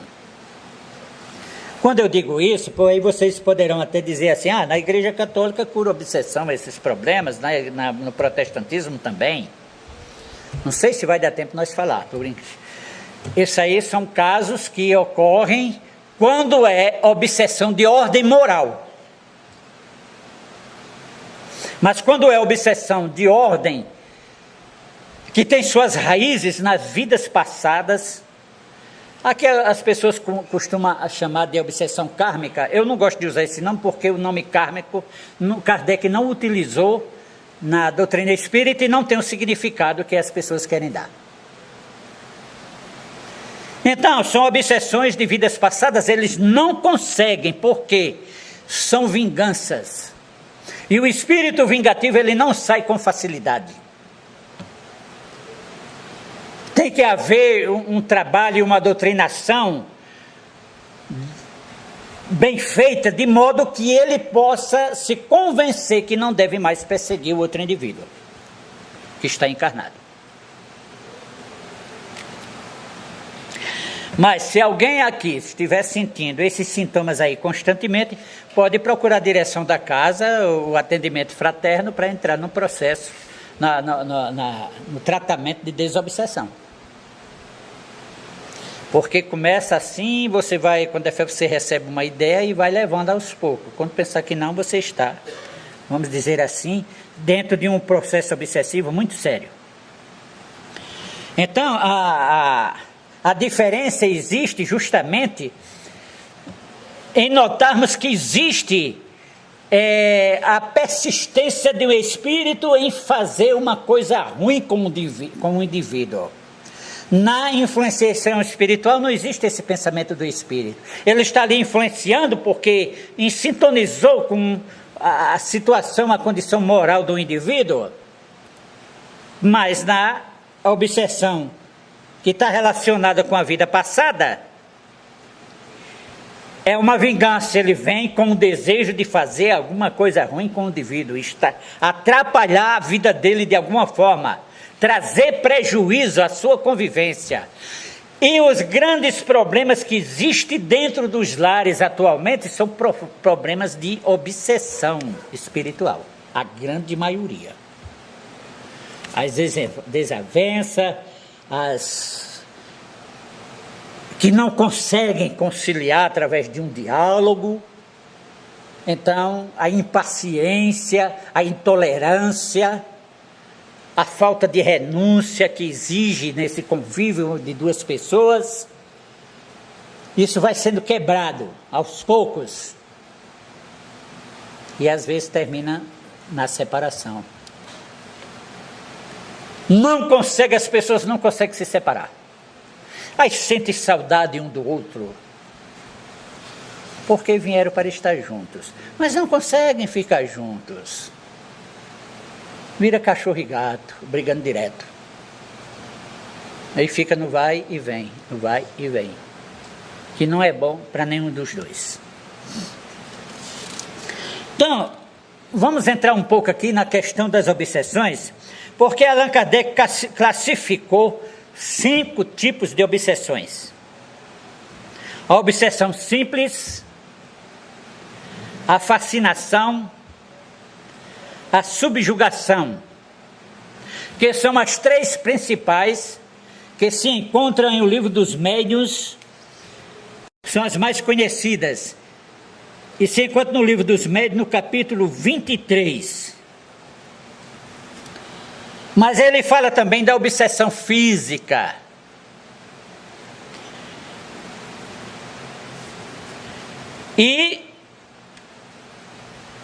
Quando eu digo isso, aí vocês poderão até dizer assim: na Igreja Católica cura obsessão, esses problemas, no protestantismo também. Não sei se vai dar tempo nós falar. Isso aí são casos que ocorrem quando é obsessão de ordem moral. Mas quando é obsessão de ordem que tem suas raízes nas vidas passadas, as pessoas costumam chamar de obsessão kármica. Eu não gosto de usar esse nome porque o nome kármico Kardec não utilizou na doutrina espírita e não tem o significado que as pessoas querem dar. Então, são obsessões de vidas passadas, eles não conseguem, porque são vinganças. E o espírito vingativo, ele não sai com facilidade. Tem que haver um trabalho, uma doutrinação bem feita, de modo que ele possa se convencer que não deve mais perseguir o outro indivíduo que está encarnado. Mas se alguém aqui estiver sentindo esses sintomas aí constantemente, pode procurar a direção da casa, o atendimento fraterno, para entrar no processo, no tratamento de desobsessão. Porque começa assim, você vai, quando é fé, você recebe uma ideia e vai levando aos poucos. Quando pensar que não, você está, vamos dizer assim, dentro de um processo obsessivo muito sério. Então, a diferença existe justamente em notarmos que existe a persistência de um espírito em fazer uma coisa ruim com um indivíduo. Na influenciação espiritual não existe esse pensamento do espírito. Ele está ali influenciando porque sintonizou com a situação, a condição moral do indivíduo, mas na obsessão que está relacionada com a vida passada, é uma vingança. Ele vem com o desejo de fazer alguma coisa ruim com o indivíduo, atrapalhar a vida dele de alguma forma, trazer prejuízo à sua convivência. E os grandes problemas que existem dentro dos lares atualmente são problemas de obsessão espiritual, a grande maioria. As desavenças, as que não conseguem conciliar através de um diálogo. Então, a impaciência, a intolerância, a falta de renúncia que exige nesse convívio de duas pessoas, isso vai sendo quebrado aos poucos e às vezes termina na separação. As pessoas não conseguem se separar. Aí sentem saudade um do outro, porque vieram para estar juntos, mas não conseguem ficar juntos. Vira cachorro e gato, brigando direto. Aí fica no vai e vem, no vai e vem, que não é bom para nenhum dos dois. Então, vamos entrar um pouco aqui na questão das obsessões, porque Allan Kardec classificou 5 tipos de obsessões. A obsessão simples, a fascinação, a subjugação, que são as 3 principais que se encontram em O Livro dos Médiuns, são as mais conhecidas, e se encontram no Livro dos Médiuns, no capítulo 23. Mas ele fala também da obsessão física. E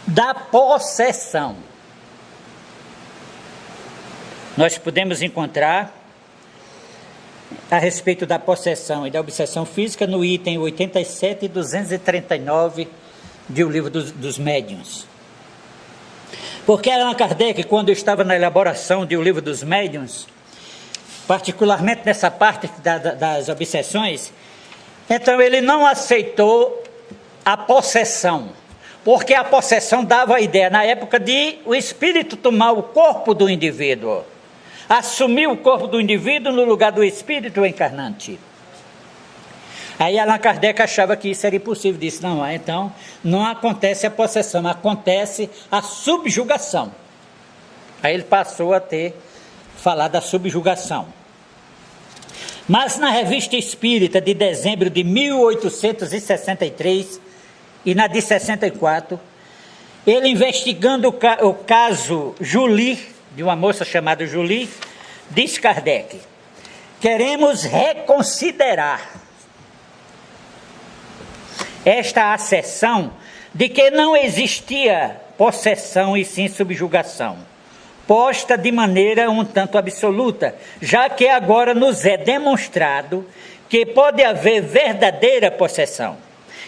da possessão. Nós podemos encontrar a respeito da possessão e da obsessão física no item 87 e 239 de O Livro dos Médiuns. Porque Allan Kardec, quando estava na elaboração de O Livro dos Médiuns, particularmente nessa parte das obsessões, então ele não aceitou a possessão, porque a possessão dava a ideia, na época, de o espírito tomar o corpo do indivíduo, assumir o corpo do indivíduo no lugar do espírito encarnante. Aí Allan Kardec achava que isso era impossível, disse, não, então não acontece a possessão, acontece a subjugação. Aí ele passou a falar da subjugação. Mas na Revista Espírita de dezembro de 1863 e na de 64, ele investigando o caso Julie, de uma moça chamada Julie, diz Kardec, queremos reconsiderar esta asserção de que não existia possessão e sim subjugação, posta de maneira um tanto absoluta, já que agora nos é demonstrado que pode haver verdadeira possessão,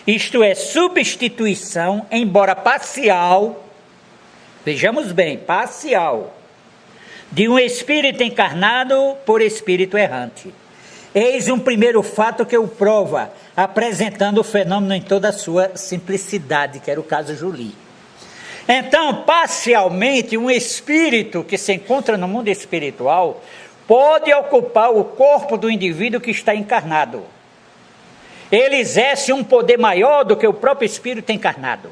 isto é, substituição, embora parcial, vejamos bem, parcial, de um espírito encarnado por espírito errante. Eis um primeiro fato que o prova, apresentando o fenômeno em toda a sua simplicidade, que era o caso Julie. Então, parcialmente, um espírito que se encontra no mundo espiritual pode ocupar o corpo do indivíduo que está encarnado. Ele exerce um poder maior do que o próprio espírito encarnado.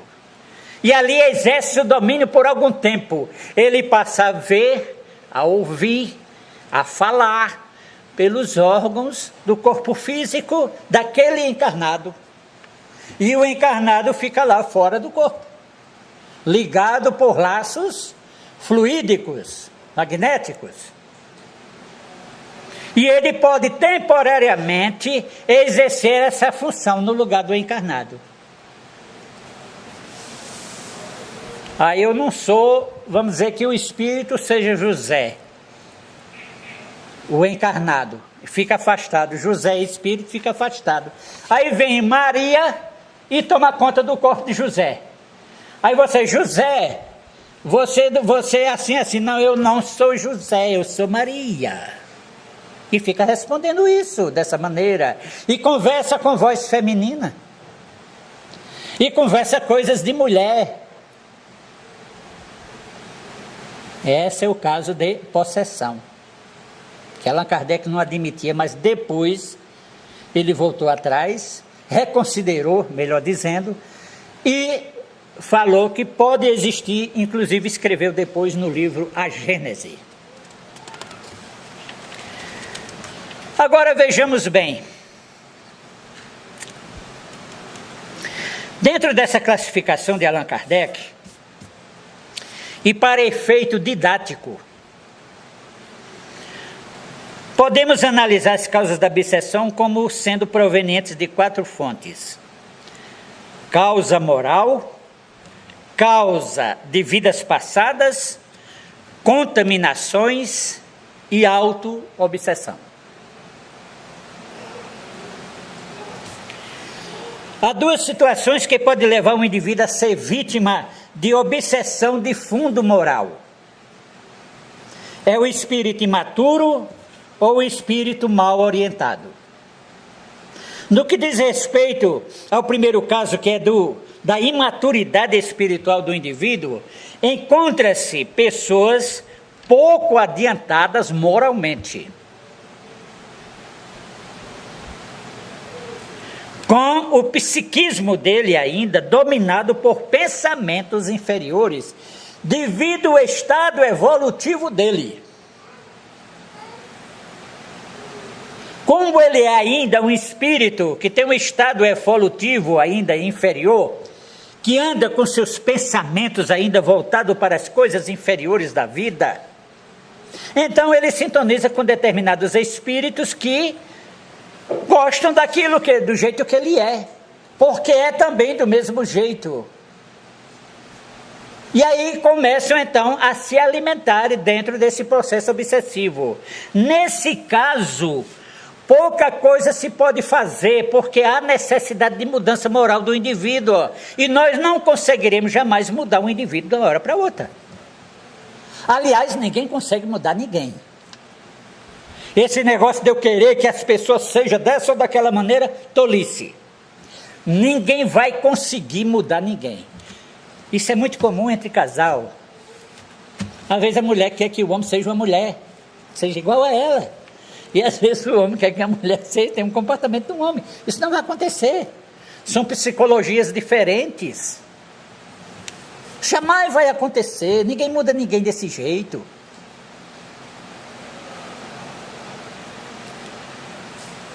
E ali exerce o domínio por algum tempo. Ele passa a ver, a ouvir, a falar pelos órgãos do corpo físico daquele encarnado. E o encarnado fica lá fora do corpo, ligado por laços fluídicos, magnéticos. E ele pode temporariamente exercer essa função no lugar do encarnado. Aí eu não sou, vamos dizer que o espírito seja José. o encarnado, fica afastado. José, espírito, fica afastado. Aí vem Maria e toma conta do corpo de José. Aí você, José, você é assim. Não, eu não sou José, eu sou Maria. E fica respondendo isso dessa maneira. E conversa com voz feminina. E conversa coisas de mulher. Esse é o caso de possessão, que Allan Kardec não admitia, mas depois ele voltou atrás, reconsiderou, melhor dizendo, e falou que pode existir, inclusive escreveu depois no livro A Gênese. Agora vejamos bem. Dentro dessa classificação de Allan Kardec, e para efeito didático, podemos analisar as causas da obsessão como sendo provenientes de 4 fontes: causa moral, causa de vidas passadas, contaminações e auto-obsessão. Há 2 situações que podem levar um indivíduo a ser vítima de obsessão de fundo moral. É o espírito imaturo ou o espírito mal orientado. No que diz respeito ao primeiro caso, que é da imaturidade espiritual do indivíduo, encontra-se pessoas pouco adiantadas moralmente, com o psiquismo dele ainda dominado por pensamentos inferiores, devido ao estado evolutivo dele. Como ele é ainda um espírito que tem um estado evolutivo ainda inferior, que anda com seus pensamentos ainda voltados para as coisas inferiores da vida, então ele sintoniza com determinados espíritos que gostam daquilo do jeito que ele é, porque é também do mesmo jeito. E aí começam então a se alimentar dentro desse processo obsessivo. Nesse caso, pouca coisa se pode fazer, porque há necessidade de mudança moral do indivíduo, e nós não conseguiremos jamais mudar um indivíduo de uma hora para outra. Aliás, ninguém consegue mudar ninguém. Esse negócio de eu querer que as pessoas sejam dessa ou daquela maneira, tolice. Ninguém vai conseguir mudar ninguém. Isso é muito comum entre casal. Às vezes a mulher quer que o homem seja uma mulher, seja igual a ela. E às vezes o homem quer que a mulher tenha um comportamento de um homem. Isso não vai acontecer. São psicologias diferentes. Jamais vai acontecer. Ninguém muda ninguém desse jeito.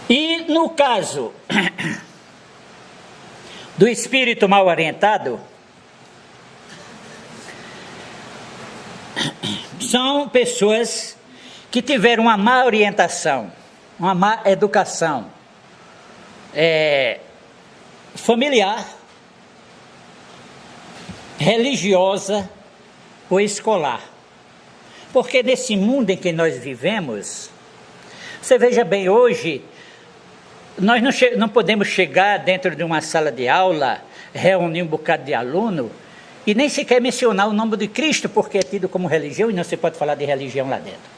E no caso do espírito mal orientado, são pessoas que tiveram uma má orientação, uma má educação familiar, religiosa ou escolar. Porque nesse mundo em que nós vivemos, você veja bem, hoje nós não podemos chegar dentro de uma sala de aula, reunir um bocado de aluno e nem sequer mencionar o nome de Cristo, porque é tido como religião e não se pode falar de religião lá dentro.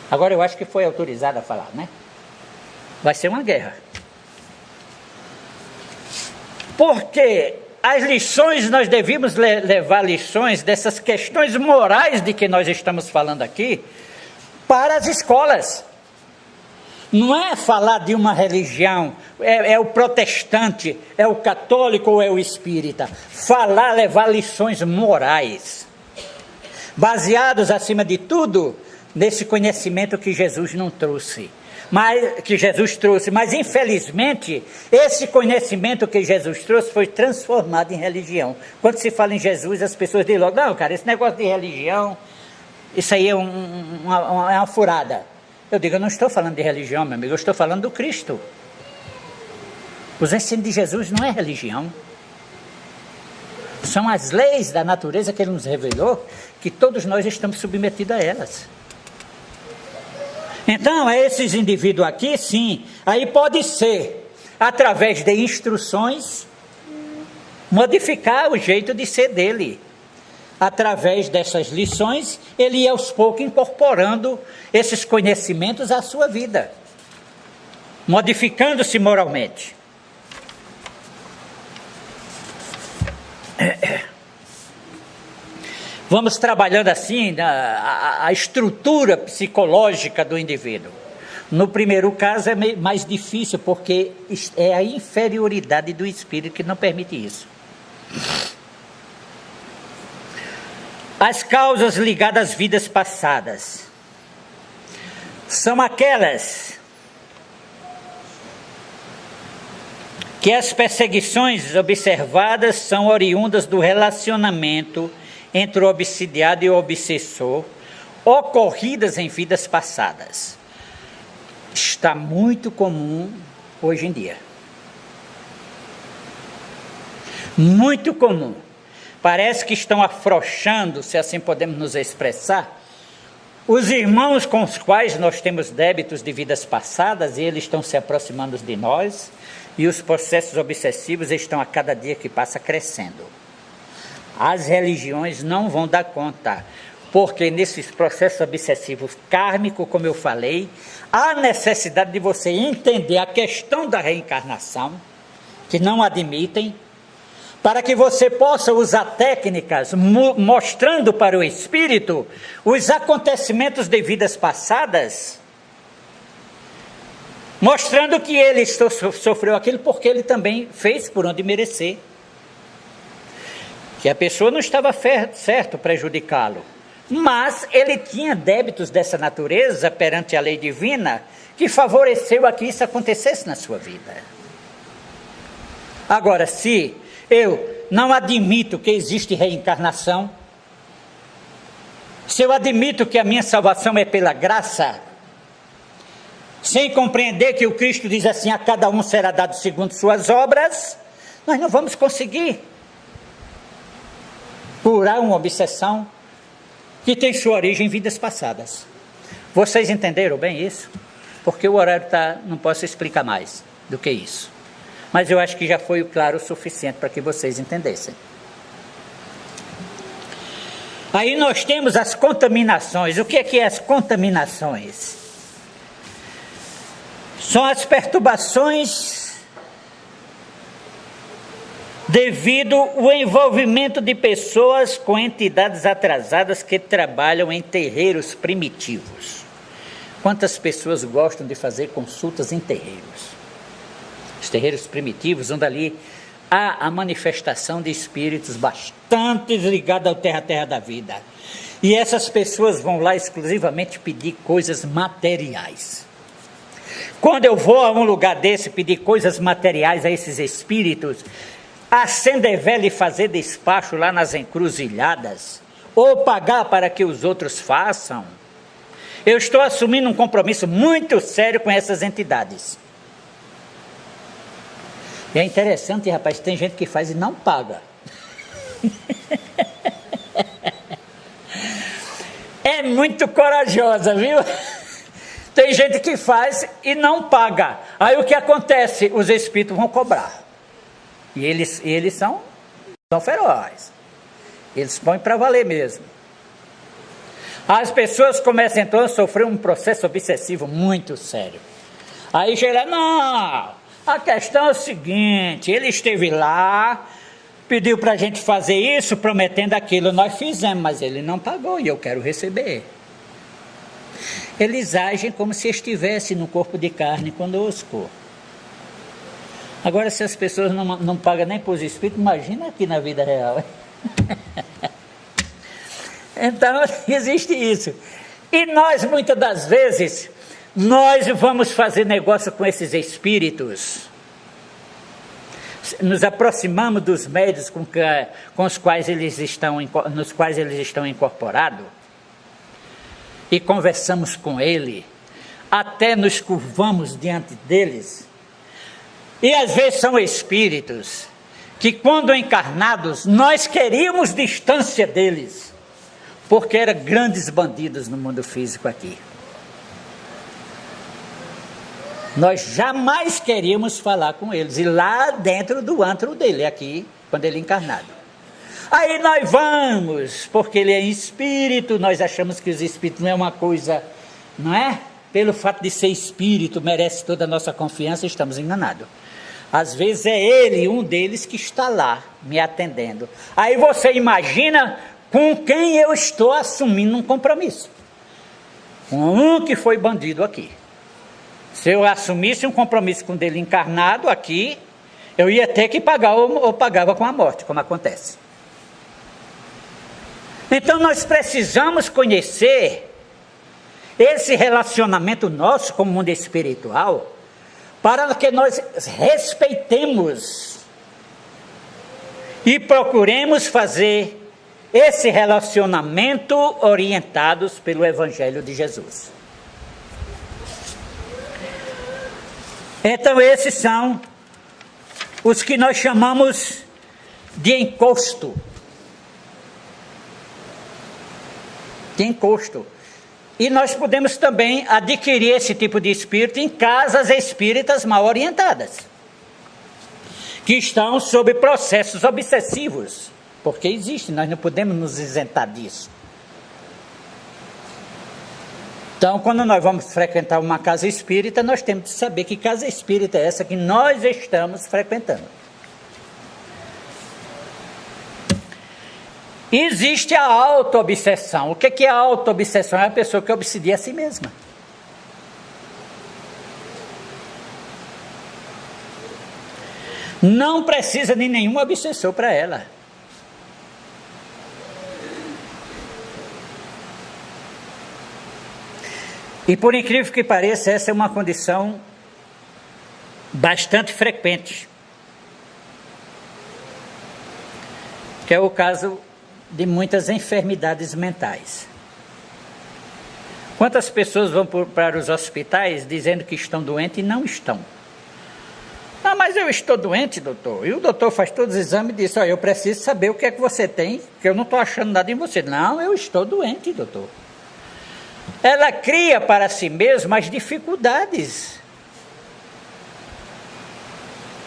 Agora eu acho que foi autorizado a falar, né? Vai ser uma guerra. Porque as lições, nós devíamos levar lições dessas questões morais de que nós estamos falando aqui para as escolas. Não é falar de uma religião, é o protestante, é o católico ou é o espírita. Falar, levar lições morais, baseados acima de tudo nesse conhecimento que Jesus não trouxe, mas infelizmente esse conhecimento que Jesus trouxe foi transformado em religião. Quando se fala em Jesus, as pessoas dizem logo, não, cara, esse negócio de religião, isso aí é uma furada. Eu digo, eu não estou falando de religião, meu amigo, eu estou falando do Cristo. Os ensinos de Jesus não é religião. São as leis da natureza que Ele nos revelou, que todos nós estamos submetidos a elas. Então, esses indivíduos aqui, sim, aí pode ser, através de instruções, modificar o jeito de ser dele. Através dessas lições, ele ia aos poucos incorporando esses conhecimentos à sua vida, modificando-se moralmente. Vamos trabalhando assim a estrutura psicológica do indivíduo. No primeiro caso é mais difícil, porque é a inferioridade do espírito que não permite isso. As causas ligadas às vidas passadas são aquelas que as perseguições observadas são oriundas do relacionamento entre o obsidiado e o obsessor, ocorridas em vidas passadas. Está muito comum hoje em dia. Muito comum. Parece que estão afrouxando, se assim podemos nos expressar, os irmãos com os quais nós temos débitos de vidas passadas, e eles estão se aproximando de nós, e os processos obsessivos estão a cada dia que passa crescendo. As religiões não vão dar conta, porque nesses processos obsessivos kármicos, como eu falei, há necessidade de você entender a questão da reencarnação, que não admitem, para que você possa usar técnicas mostrando para o espírito os acontecimentos de vidas passadas, mostrando que ele sofreu aquilo porque ele também fez por onde merecer. Que a pessoa não estava certo prejudicá-lo, mas ele tinha débitos dessa natureza perante a lei divina que favoreceu a que isso acontecesse na sua vida. Agora, se eu não admito que existe reencarnação, se eu admito que a minha salvação é pela graça, sem compreender que o Cristo diz assim, a cada um será dado segundo suas obras, nós não vamos conseguir curar uma obsessão que tem sua origem em vidas passadas. Vocês entenderam bem isso? Porque o horário não posso explicar mais do que isso. Mas eu acho que já foi claro o suficiente para que vocês entendessem. Aí nós temos as contaminações. O que é as contaminações? São as perturbações devido ao envolvimento de pessoas com entidades atrasadas que trabalham em terreiros primitivos. Quantas pessoas gostam de fazer consultas em terreiros? Os terreiros primitivos, onde ali há a manifestação de espíritos bastante ligados ao terra da vida. E essas pessoas vão lá exclusivamente pedir coisas materiais. Quando eu vou a um lugar desse pedir coisas materiais a esses espíritos, acender vela e fazer despacho lá nas encruzilhadas, ou pagar para que os outros façam, eu estou assumindo um compromisso muito sério com essas entidades. E é interessante, rapaz, tem gente que faz e não paga. É muito corajosa, viu? Tem gente que faz e não paga. Aí o que acontece? Os espíritos vão cobrar. E eles são ferozes. Eles põem para valer mesmo. As pessoas começam então a sofrer um processo obsessivo muito sério. Aí chega, não, a questão é o seguinte, ele esteve lá, pediu para a gente fazer isso, prometendo aquilo, nós fizemos, mas ele não pagou e eu quero receber. Eles agem como se estivesse no corpo de carne conosco. Agora, se as pessoas não pagam nem para os espíritos, imagina aqui na vida real. Então, existe isso. E nós, muitas das vezes, nós vamos fazer negócio com esses espíritos. Nos aproximamos dos médios com os quais nos quais eles estão incorporados. E conversamos com ele. Até nos curvamos diante deles. E às vezes são espíritos que, quando encarnados, nós queríamos distância deles, porque eram grandes bandidos no mundo físico aqui. Nós jamais queríamos falar com eles. E lá dentro do antro dele, aqui, quando ele encarnado. Aí nós vamos, porque ele é espírito, nós achamos que os espíritos não é uma coisa, não é? Pelo fato de ser espírito, merece toda a nossa confiança, estamos enganados. Às vezes é ele, um deles, que está lá, me atendendo. Aí você imagina com quem eu estou assumindo um compromisso. Com um que foi bandido aqui. Se eu assumisse um compromisso com ele encarnado aqui, eu ia ter que pagar ou pagava com a morte, como acontece. Então nós precisamos conhecer esse relacionamento nosso com o mundo espiritual, para que nós respeitemos e procuremos fazer esse relacionamento orientados pelo Evangelho de Jesus. Então esses são os que nós chamamos de encosto. De encosto. E nós podemos também adquirir esse tipo de espírito em casas espíritas mal orientadas, que estão sob processos obsessivos, porque existe, nós não podemos nos isentar disso. Então, quando nós vamos frequentar uma casa espírita, nós temos que saber que casa espírita é essa que nós estamos frequentando. Existe a auto-obsessão. O que é a auto-obsessão? É a pessoa que obsedia a si mesma. Não precisa de nenhum obsessor para ela. E por incrível que pareça, essa é uma condição bastante frequente. Que é o caso de muitas enfermidades mentais. Quantas pessoas vão para os hospitais dizendo que estão doentes e não estão? Ah, mas eu estou doente, doutor. E o doutor faz todos os exames e diz, eu preciso saber o que é que você tem, que eu não estou achando nada em você. Não, eu estou doente, doutor. Ela cria para si mesma as dificuldades.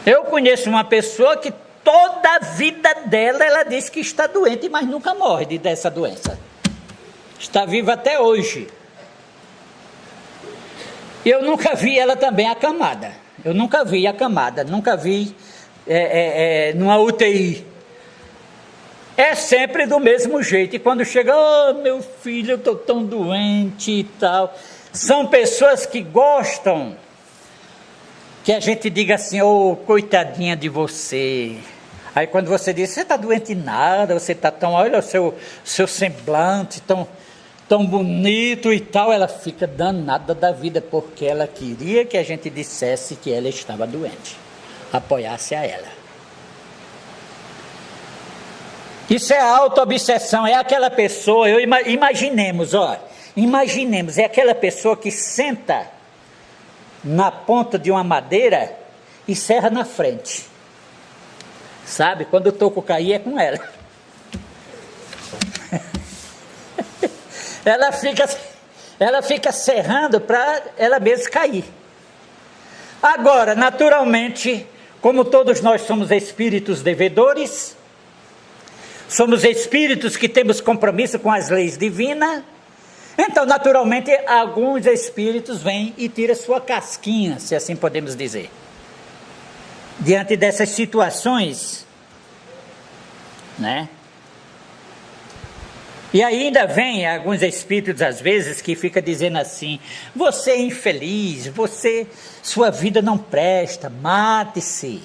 Eu conheço uma pessoa que toda a vida dela, ela diz que está doente, mas nunca morre dessa doença. Está viva até hoje. Eu nunca vi ela também acamada. Eu nunca vi acamada, nunca vi numa UTI. É sempre do mesmo jeito. E quando chega, meu filho, eu estou tão doente e tal. São pessoas que gostam que a gente diga assim, coitadinha de você. Aí quando você diz, você está doente nada, você está tão, olha o seu semblante, tão bonito e tal, ela fica danada da vida, porque ela queria que a gente dissesse que ela estava doente, apoiasse a ela. Isso é auto-obsessão, é aquela pessoa, imaginemos, é aquela pessoa que senta na ponta de uma madeira e serra na frente. Sabe? Quando o toco cair é com ela. Ela fica serrando para ela mesma cair. Agora, naturalmente, como todos nós somos espíritos devedores, somos espíritos que temos compromisso com as leis divinas, então, naturalmente, alguns espíritos vêm e tiram sua casquinha, se assim podemos dizer. Diante dessas situações, né? E ainda vem alguns espíritos, às vezes, que ficam dizendo assim, você é infeliz, sua vida não presta, mate-se.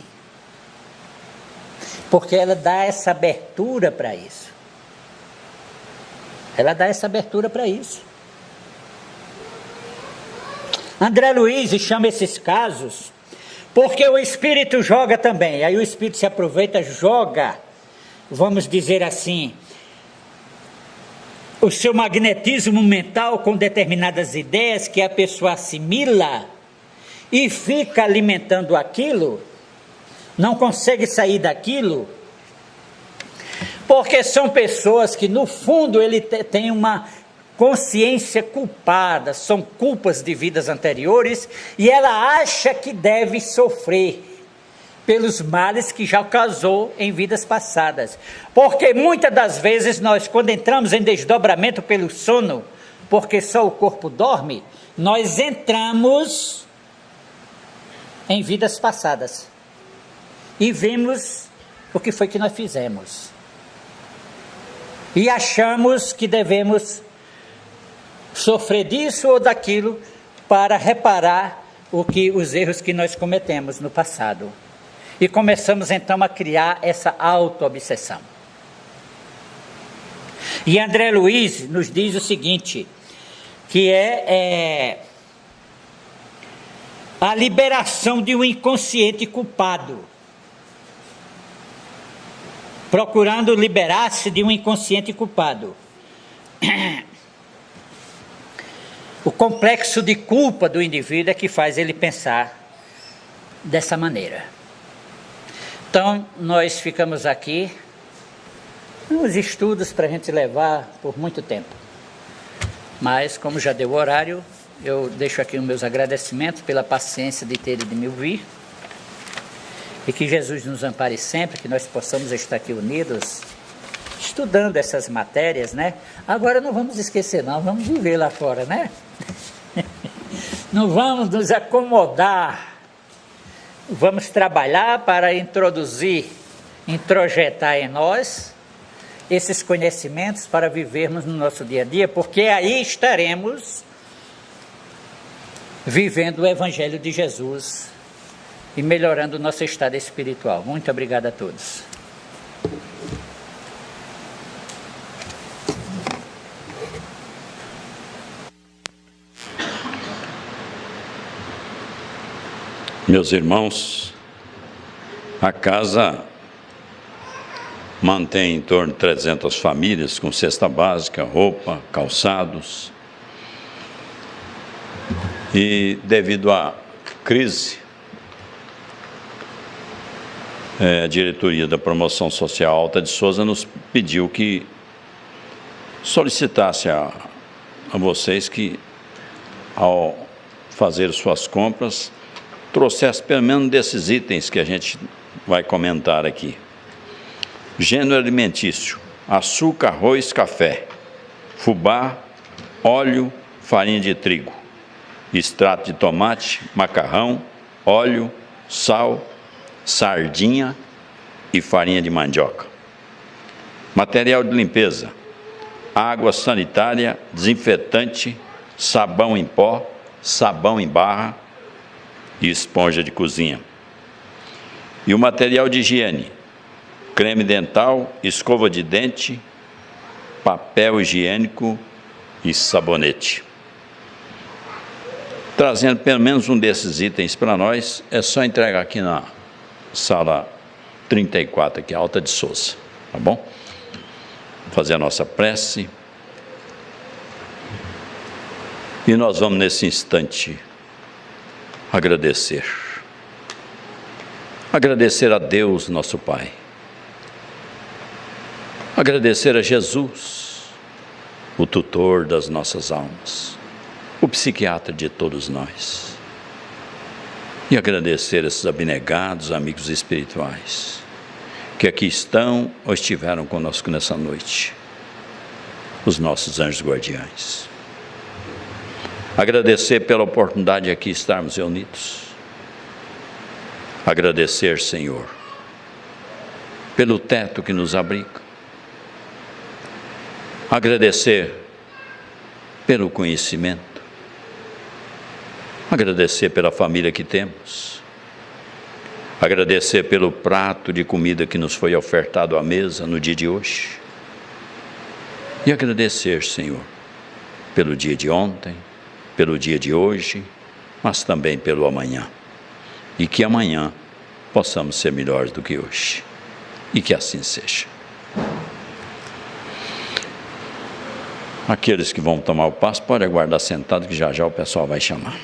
Porque ela dá essa abertura para isso. Ela dá essa abertura para isso. André Luiz chama esses casos, porque o espírito joga também. Aí o espírito se aproveita, joga, vamos dizer assim, o seu magnetismo mental com determinadas ideias que a pessoa assimila e fica alimentando aquilo, não consegue sair daquilo, porque são pessoas que no fundo ele tem uma consciência culpada, são culpas de vidas anteriores, e ela acha que deve sofrer pelos males que já causou em vidas passadas. Porque muitas das vezes nós, quando entramos em desdobramento pelo sono, porque só o corpo dorme, nós entramos em vidas passadas e vemos o que foi que nós fizemos. E achamos que devemos sofrer disso ou daquilo para reparar os erros que nós cometemos no passado. E começamos então a criar essa auto-obsessão. E André Luiz nos diz o seguinte, que é a liberação de um inconsciente culpado. Procurando liberar-se de um inconsciente culpado. O complexo de culpa do indivíduo é que faz ele pensar dessa maneira. Então, nós ficamos aqui, uns estudos para a gente levar por muito tempo. Mas, como já deu o horário, eu deixo aqui os meus agradecimentos pela paciência de ter de me ouvir. E que Jesus nos ampare sempre, que nós possamos estar aqui unidos, estudando essas matérias, né? Agora não vamos esquecer não, vamos viver lá fora, né? Não vamos nos acomodar, vamos trabalhar para introduzir, introjetar em nós esses conhecimentos para vivermos no nosso dia a dia, porque aí estaremos vivendo o Evangelho de Jesus e melhorando o nosso estado espiritual. Muito obrigado a todos. Meus irmãos, a casa mantém em torno de 300 famílias com cesta básica, roupa, calçados. E devido à crise, a diretoria da Promoção Social Alta de Souza nos pediu que solicitasse a vocês que, ao fazer suas compras, trouxesse pelo menos desses itens que a gente vai comentar aqui. Gênero alimentício: açúcar, arroz, café, fubá, óleo, farinha de trigo, extrato de tomate, macarrão, óleo, sal, sardinha e farinha de mandioca. Material de limpeza: água sanitária, desinfetante, sabão em pó, sabão em barra e esponja de cozinha. E o material de higiene: creme dental, escova de dente, papel higiênico e sabonete. Trazendo pelo menos um desses itens para nós, é só entregar aqui na sala 34, aqui, Alta de Souza, tá bom? Fazer a nossa prece. E nós vamos, nesse instante, agradecer. Agradecer a Deus, nosso Pai. Agradecer a Jesus, o tutor das nossas almas, o psiquiatra de todos nós. E agradecer esses abnegados amigos espirituais que aqui estão ou estiveram conosco nessa noite, os nossos anjos guardiães. Agradecer pela oportunidade de aqui estarmos reunidos. Agradecer, Senhor, pelo teto que nos abriga. Agradecer pelo conhecimento. Agradecer pela família que temos. Agradecer pelo prato de comida que nos foi ofertado à mesa no dia de hoje. E agradecer, Senhor, pelo dia de ontem, pelo dia de hoje, mas também pelo amanhã. E que amanhã possamos ser melhores do que hoje. E que assim seja. Aqueles que vão tomar o passo, podem aguardar sentado, que já já o pessoal vai chamar.